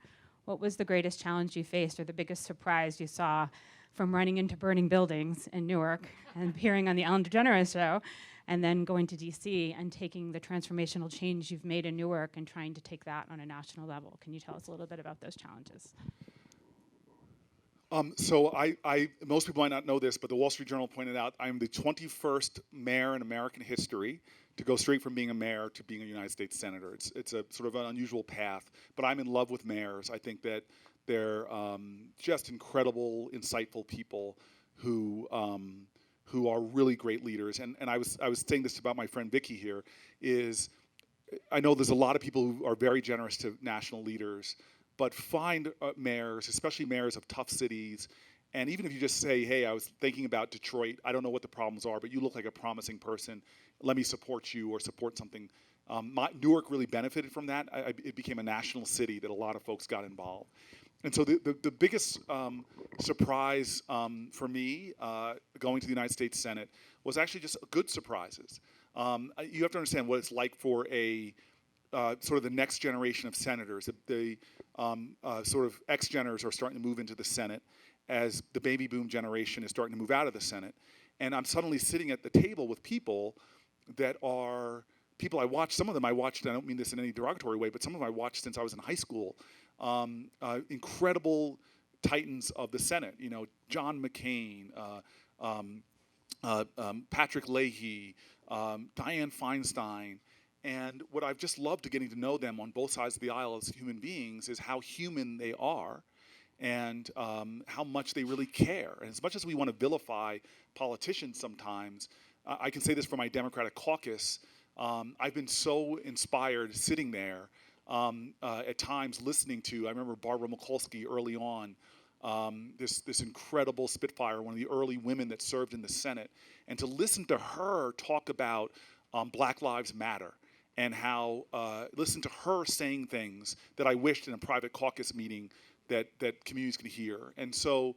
What was the greatest challenge you faced, or the biggest surprise you saw from running into burning buildings in Newark and appearing on the Ellen DeGeneres show, and then going to DC and taking the transformational change you've made in Newark and trying to take that on a national level? Can you tell us a little bit about those challenges? So most people might not know this, but the Wall Street Journal pointed out I'm the 21st mayor in American history to go straight from being a mayor to being a United States senator. It's a sort of an unusual path, but I'm in love with mayors. I think that they're just incredible, insightful people who are really great leaders. And I was saying this about my friend Vicky here, is I know there's a lot of people who are very generous to national leaders, but find mayors, especially mayors of tough cities, and even if you just say, hey, I was thinking about Detroit, I don't know what the problems are, but you look like a promising person, let me support you or support something Newark really benefited from that. It became a national city that a lot of folks got involved. And so the biggest surprise for me going to the United States Senate was actually just good surprises. You have to understand what it's like for a sort of the next generation of senators. The sort of ex-geners are starting to move into the Senate as the baby boom generation is starting to move out of the Senate. And I'm suddenly sitting at the table with people that are people I watched. Some of them I watched, I don't mean this in any derogatory way, but some of them I watched since I was in high school. Incredible titans of the Senate, you know, John McCain, Patrick Leahy, Dianne Feinstein. And what I've just loved to getting to know them on both sides of the aisle as human beings is how human they are and how much they really care. And as much as we want to vilify politicians sometimes, I can say this for my Democratic caucus, I've been so inspired sitting there at times listening to, I remember Barbara Mikulski early on, this incredible Spitfire, one of the early women that served in the Senate, and to listen to her talk about Black Lives Matter and how, listen to her saying things that I wished in a private caucus meeting that communities could hear. And so,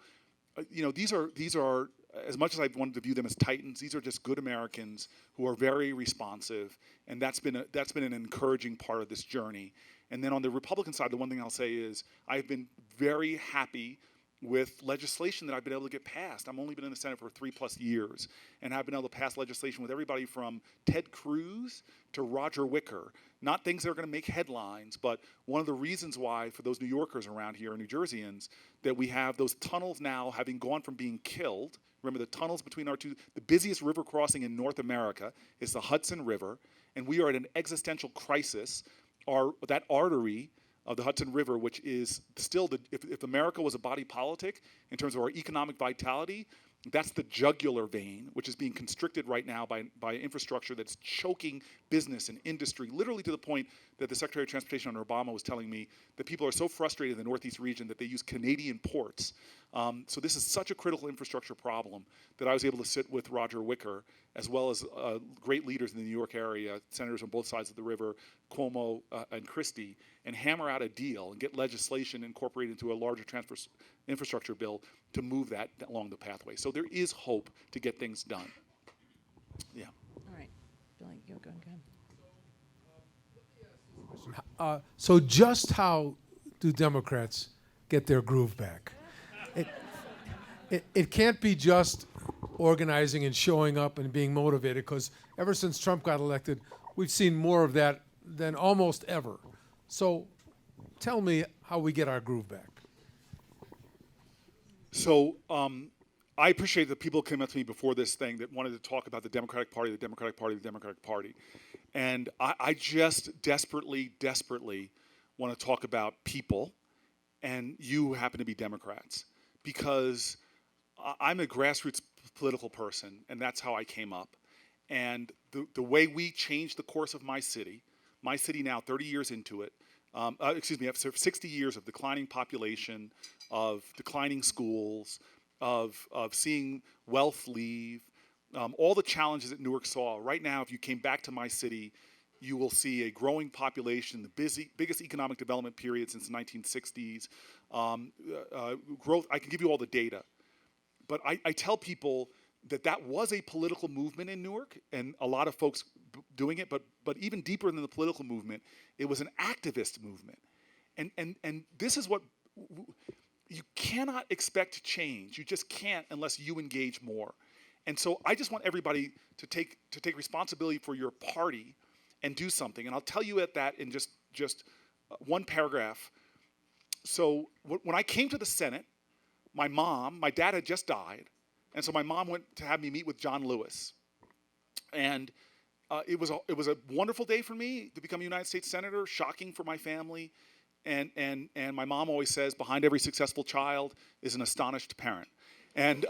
you know, these are, as much as I wanted to view them as titans, these are just good Americans who are very responsive, and that's been an encouraging part of this journey. And then on the Republican side, the one thing I'll say is I've been very happy with legislation that I've been able to get passed. I've only been in the Senate for 3+ years, and I've been able to pass legislation with everybody from Ted Cruz to Roger Wicker. Not things that are going to make headlines, but one of the reasons why, for those New Yorkers around here, New Jerseyans, that we have those tunnels now having gone from being killed. Remember, the tunnels between the busiest river crossing in North America is the Hudson River, and we are at an existential crisis. That artery of the Hudson River, which is still, if America was a body politic in terms of our economic vitality, that's the jugular vein, which is being constricted right now by infrastructure that's choking business and industry, literally to the point that the Secretary of Transportation under Obama was telling me that people are so frustrated in the Northeast region that they use Canadian ports. So this is such a critical infrastructure problem that I was able to sit with Roger Wicker, as well as great leaders in the New York area, senators on both sides of the river, Cuomo and Christie, and hammer out a deal and get legislation incorporated into a larger infrastructure bill to move that along the pathway. So there is hope to get things done. Yeah. All right. Billy, go ahead. So just how do Democrats get their groove back? It can't be just organizing and showing up and being motivated, because ever since Trump got elected, we've seen more of that than almost ever. So tell me how we get our groove back. So I appreciate that people came up to me before this thing that wanted to talk about the Democratic Party, the Democratic Party, the Democratic Party. And I just desperately want to talk about people, and you happen to be Democrats. Because I'm a grassroots political person, and that's how I came up. And the way we changed the course of my city now 30 years into it, after 60 years of declining population, of declining schools, of seeing wealth leave, all the challenges that Newark saw. Right now, if you came back to my city, you will see a growing population, the biggest economic development period since the 1960s. Growth, I can give you all the data. But I tell people that was a political movement in Newark, and a lot of folks doing it, but even deeper than the political movement, it was an activist movement. And this is what, you cannot expect change. You just can't unless you engage more. And so I just want everybody to take responsibility for your party and do something. And I'll tell you at that in just one paragraph. So when I came to the Senate, my dad had just died. And so my mom went to have me meet with John Lewis. And it was a wonderful day for me to become a United States Senator, shocking for my family. And my mom always says, behind every successful child is an astonished parent. And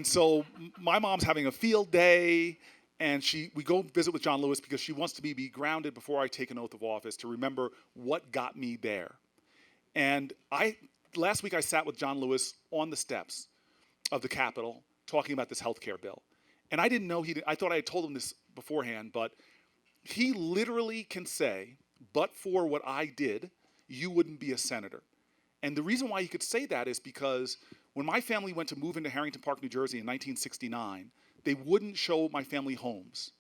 so my mom's having a field day, and we go visit with John Lewis because she wants to be grounded before I take an oath of office to remember what got me there. And last week I sat with John Lewis on the steps of the Capitol talking about this health care bill. And I didn't know I thought I had told him this beforehand, but he literally can say, but for what I did, you wouldn't be a senator. And the reason why he could say that is because when my family went to move into Harrington Park, New Jersey in 1969, they wouldn't show my family homes.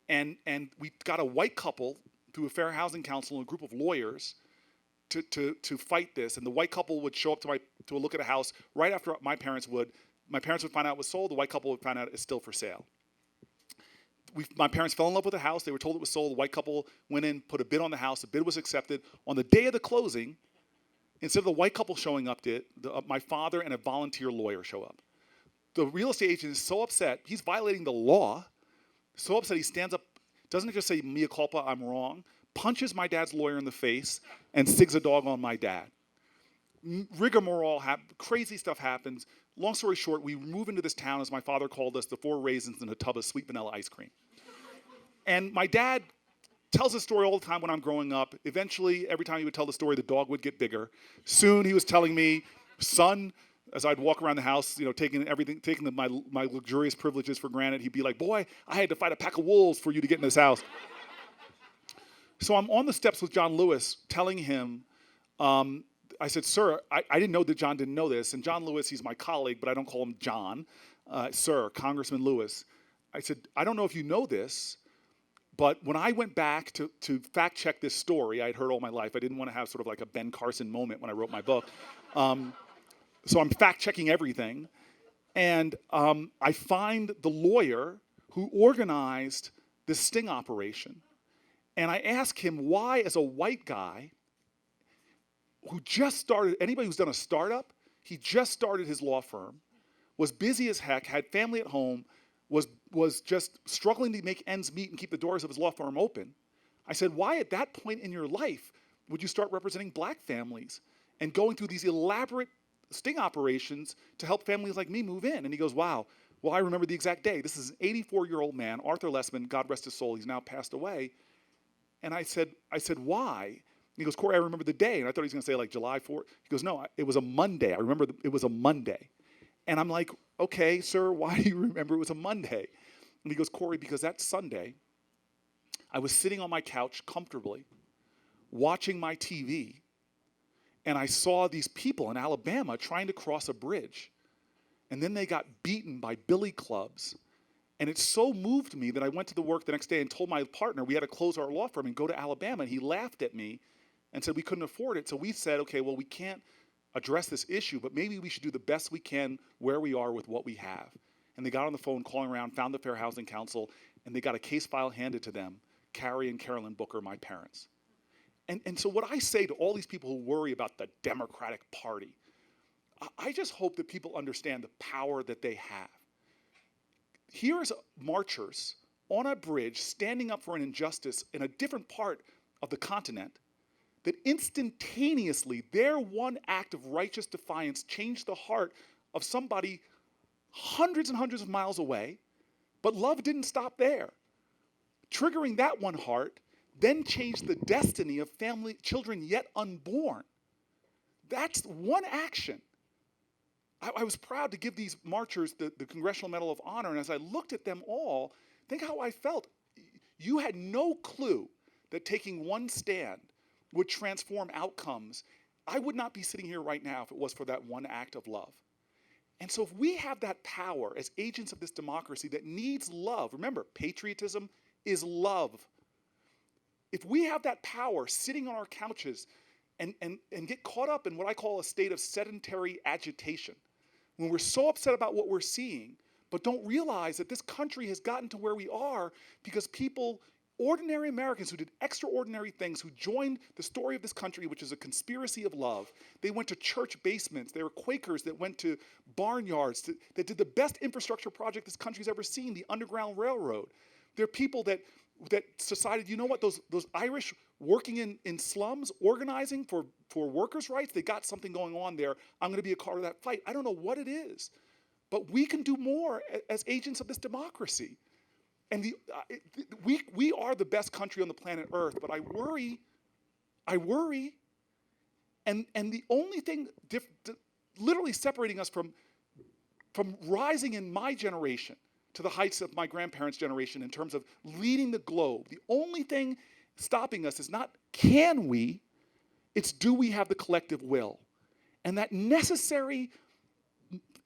And we got a white couple through a fair housing council and a group of lawyers to fight this. And the white couple would show up to a look at a house right after my parents would. My parents would find out it was sold. The white couple would find out it's still for sale. My parents fell in love with the house. They were told it was sold. The white couple went in, put a bid on the house. The bid was accepted. On the day of the closing, instead of the white couple showing up, my father and a volunteer lawyer show up. The real estate agent is so upset. He's violating the law. So upset he stands up, doesn't just say, mea culpa, I'm wrong, punches my dad's lawyer in the face and sigs a dog on my dad. Rigmarole, crazy stuff happens. Long story short, we move into this town, as my father called us, the 4 raisins in a tub of sweet vanilla ice cream. And my dad tells this story all the time when I'm growing up. Eventually, every time he would tell the story, the dog would get bigger. Soon he was telling me, son, as I'd walk around the house, taking my luxurious privileges for granted, he'd be like, boy, I had to fight a pack of wolves for you to get in this house. So I'm on the steps with John Lewis telling him, I said, sir, I didn't know that John didn't know this. And John Lewis, he's my colleague, but I don't call him John. Sir, Congressman Lewis. I said, I don't know if you know this, but when I went back to fact check this story I had heard all my life, I didn't want to have sort of like a Ben Carson moment when I wrote my book. So I'm fact checking everything. And I find the lawyer who organized this sting operation. And I ask him why, as a white guy who just started, anybody who's done a startup, he just started his law firm, was busy as heck, had family at home, was just struggling to make ends meet and keep the doors of his law firm open. I said, why at that point in your life would you start representing black families and going through these elaborate sting operations to help families like me move in? And he goes, wow, well, I remember the exact day. This is an 84-year-old man, Arthur Lessman, God rest his soul, he's now passed away. And I said, why? And he goes, Cory, I remember the day. And I thought he was going to say like July 4th. He goes, no, it was a Monday. I remember it was a Monday. And I'm like, okay, sir, why do you remember it was a Monday? And he goes, Cory, because that Sunday, I was sitting on my couch comfortably, watching my TV, and I saw these people in Alabama trying to cross a bridge. And then they got beaten by billy clubs. And it so moved me that I went to the work the next day and told my partner we had to close our law firm and go to Alabama. And he laughed at me and said we couldn't afford it. So we said, okay, well, we can't address this issue, but maybe we should do the best we can where we are with what we have. And they got on the phone, calling around, found the Fair Housing Council, and they got a case file handed to them, Cory and Carolyn Booker, my parents. And so what I say to all these people who worry about the Democratic Party, I just hope that people understand the power that they have. Here's marchers on a bridge standing up for an injustice in a different part of the continent that instantaneously, their one act of righteous defiance changed the heart of somebody hundreds and hundreds of miles away, but love didn't stop there. Triggering that one heart then changed the destiny of children yet unborn. That's one action. I was proud to give these marchers the Congressional Medal of Honor, and as I looked at them all, think how I felt. You had no clue that taking one stand would transform outcomes. I would not be sitting here right now if it was for that one act of love. And so if we have that power as agents of this democracy that needs love, remember, patriotism is love. If we have that power sitting on our couches and get caught up in what I call a state of sedentary agitation, when we're so upset about what we're seeing, but don't realize that this country has gotten to where we are because people, ordinary Americans who did extraordinary things, who joined the story of this country, which is a conspiracy of love. They went to church basements. They were Quakers that went to barnyards, that did the best infrastructure project this country's ever seen, the Underground Railroad. They're people that decided, you know what, those Irish working in slums, organizing for workers' rights, they got something going on there. I'm going to be a part of that fight. I don't know what it is, but we can do more as agents of this democracy. And we are the best country on the planet Earth, but I worry, and the only thing literally separating us from rising in my generation, to the heights of my grandparents' generation in terms of leading the globe. The only thing stopping us is not can we, it's do we have the collective will. And that necessary,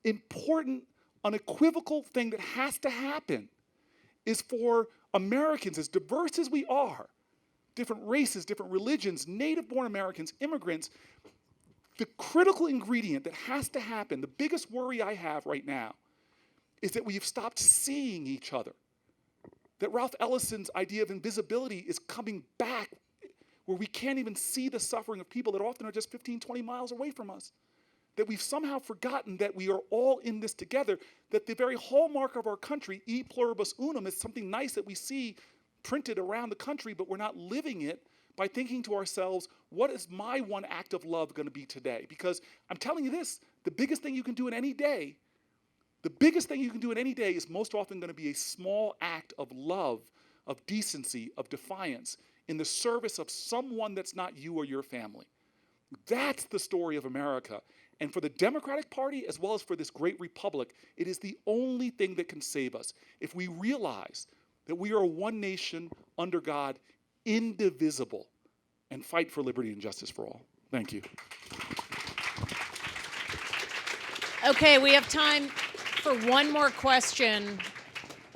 important, unequivocal thing that has to happen is for Americans, as diverse as we are, different races, different religions, native-born Americans, immigrants, the critical ingredient that has to happen, the biggest worry I have right now, is that we have stopped seeing each other. That Ralph Ellison's idea of invisibility is coming back, where we can't even see the suffering of people that often are just 15, 20 miles away from us. That we've somehow forgotten that we are all in this together, that the very hallmark of our country, e pluribus unum, is something nice that we see printed around the country, but we're not living it by thinking to ourselves, what is my one act of love going to be today? Because I'm telling you this, the biggest thing you can do in any day, is most often going to be a small act of love, of decency, of defiance, in the service of someone that's not you or your family. That's the story of America. And for the Democratic Party, as well as for this great republic, it is the only thing that can save us. If we realize that we are one nation under God, indivisible, and fight for liberty and justice for all. Thank you. Okay, we have time for one more question.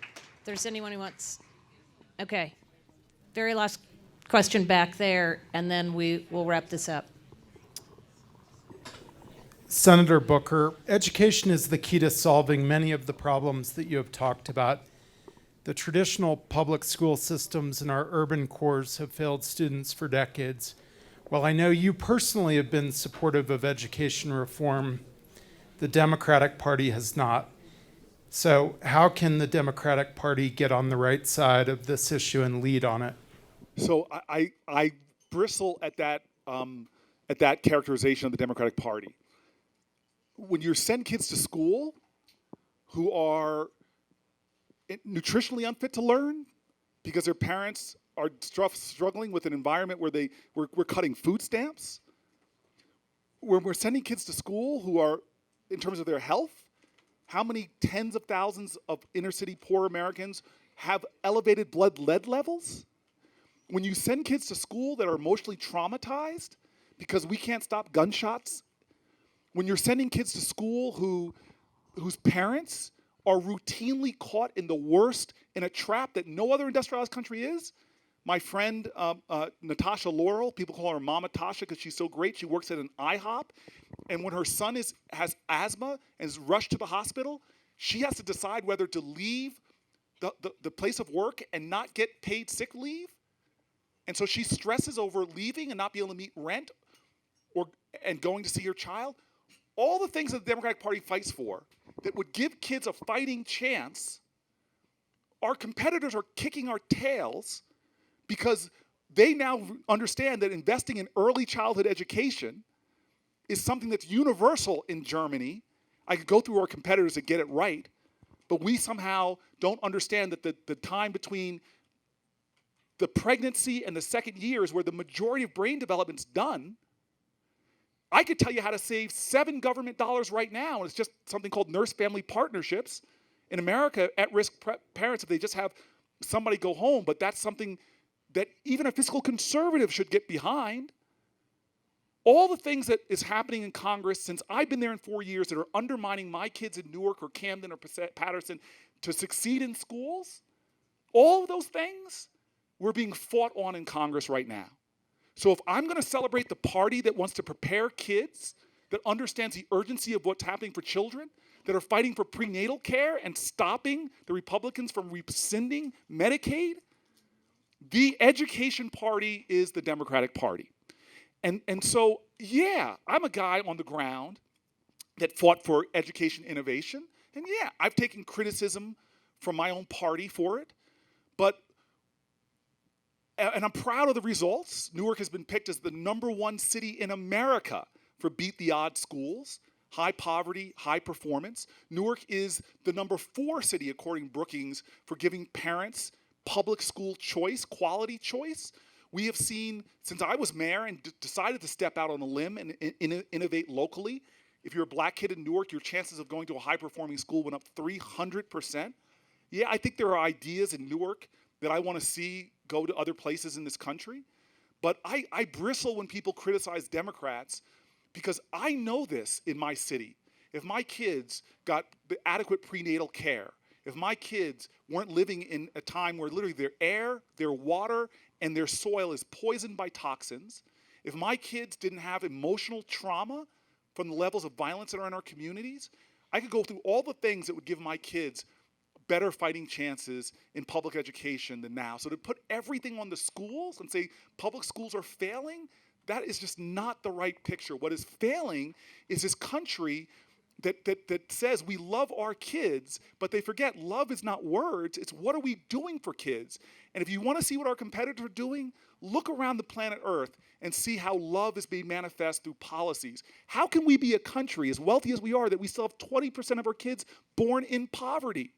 If there's anyone who wants. Okay. Very last question back there, and then we will wrap this up. Senator Booker, education is the key to solving many of the problems that you have talked about. The traditional public school systems in our urban cores have failed students for decades. While I know you personally have been supportive of education reform, the Democratic Party has not. So how can the Democratic Party get on the right side of this issue and lead on it? So I bristle at that characterization of the Democratic Party. When you send kids to school who are nutritionally unfit to learn because their parents are struggling with an environment where we're cutting food stamps, when we're sending kids to school who are, in terms of their health, how many tens of thousands of inner city poor Americans have elevated blood lead levels? When you send kids to school that are emotionally traumatized because we can't stop gunshots, when you're sending kids to school whose parents are routinely caught in the worst, in a trap that no other industrialized country is. My friend Natasha Laurel, people call her Mama Tasha because she's so great. She works at an IHOP, and when her son has asthma and is rushed to the hospital, she has to decide whether to leave the place of work and not get paid sick leave. And so she stresses over leaving and not being able to meet rent and going to see her child. All the things that the Democratic Party fights for that would give kids a fighting chance, our competitors are kicking our tails because they now understand that investing in early childhood education is something that's universal in Germany. I could go through our competitors and get it right, but we somehow don't understand that the time between the pregnancy and the second year is where the majority of brain development's done. I could tell you how to save $7 government dollars right now, and it's just something called nurse-family partnerships. In America, at-risk parents, if they just have somebody go home, but that's something that even a fiscal conservative should get behind. All the things that is happening in Congress since I've been there in 4 years that are undermining my kids in Newark or Camden or Patterson to succeed in schools, all of those things we're being fought on in Congress right now. So if I'm going to celebrate the party that wants to prepare kids, that understands the urgency of what's happening for children, that are fighting for prenatal care and stopping the Republicans from rescinding Medicaid, the education party is the Democratic Party. And so, yeah, I'm a guy on the ground that fought for education innovation. And yeah, I've taken criticism from my own party for it. And I'm proud of the results. Newark has been picked as the #1 city in America for beat the odds schools, high poverty, high performance. Newark is the #4 city, according to Brookings, for giving parents public school choice, quality choice. We have seen, since I was mayor and decided to step out on a limb and innovate locally, if you're a black kid in Newark, your chances of going to a high-performing school went up 300%. Yeah, I think there are ideas in Newark that I want to see go to other places in this country. But I bristle when people criticize Democrats because I know this in my city. If my kids got the adequate prenatal care, if my kids weren't living in a time where literally their air, their water, and their soil is poisoned by toxins, if my kids didn't have emotional trauma from the levels of violence that are in our communities, I could go through all the things that would give my kids better fighting chances in public education than now. So to put everything on the schools and say public schools are failing, that is just not the right picture. What is failing is this country that says we love our kids, but they forget love is not words, it's what are we doing for kids? And if you want to see what our competitors are doing, look around the planet Earth and see how love is being manifest through policies. How can we be a country, as wealthy as we are, that we still have 20% of our kids born in poverty?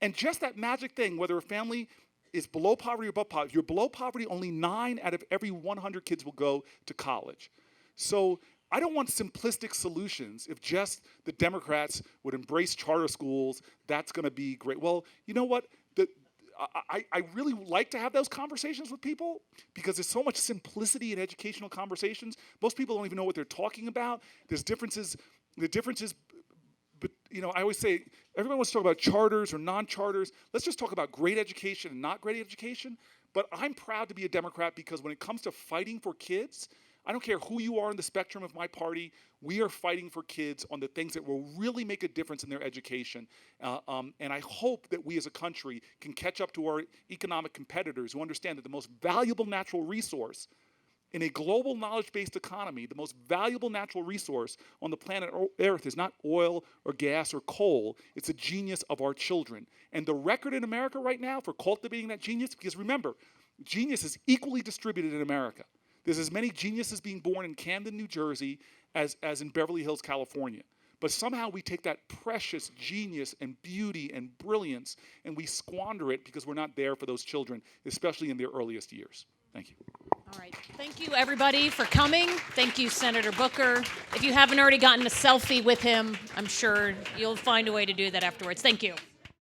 And just that magic thing, whether a family is below poverty or above poverty, if you're below poverty, only 9 out of every 100 kids will go to college. So I don't want simplistic solutions. If just the Democrats would embrace charter schools, that's going to be great. Well, you know what? I really like to have those conversations with people because there's so much simplicity in educational conversations. Most people don't even know what they're talking about. There's differences. The differences. But, you know, I always say, everyone wants to talk about charters or non-charters. Let's just talk about great education and not great education. But I'm proud to be a Democrat because when it comes to fighting for kids, I don't care who you are in the spectrum of my party, we are fighting for kids on the things that will really make a difference in their education. And I hope that we as a country can catch up to our economic competitors who understand that the most valuable natural resource in a global knowledge-based economy, the most valuable natural resource on the planet Earth is not oil or gas or coal. It's the genius of our children. And the record in America right now for cultivating that genius, because remember, genius is equally distributed in America. There's as many geniuses being born in Camden, New Jersey, as in Beverly Hills, California. But somehow we take that precious genius and beauty and brilliance and we squander it because we're not there for those children, especially in their earliest years. Thank you. All right. Thank you, everybody, for coming. Thank you, Senator Booker. If you haven't already gotten a selfie with him, I'm sure you'll find a way to do that afterwards. Thank you.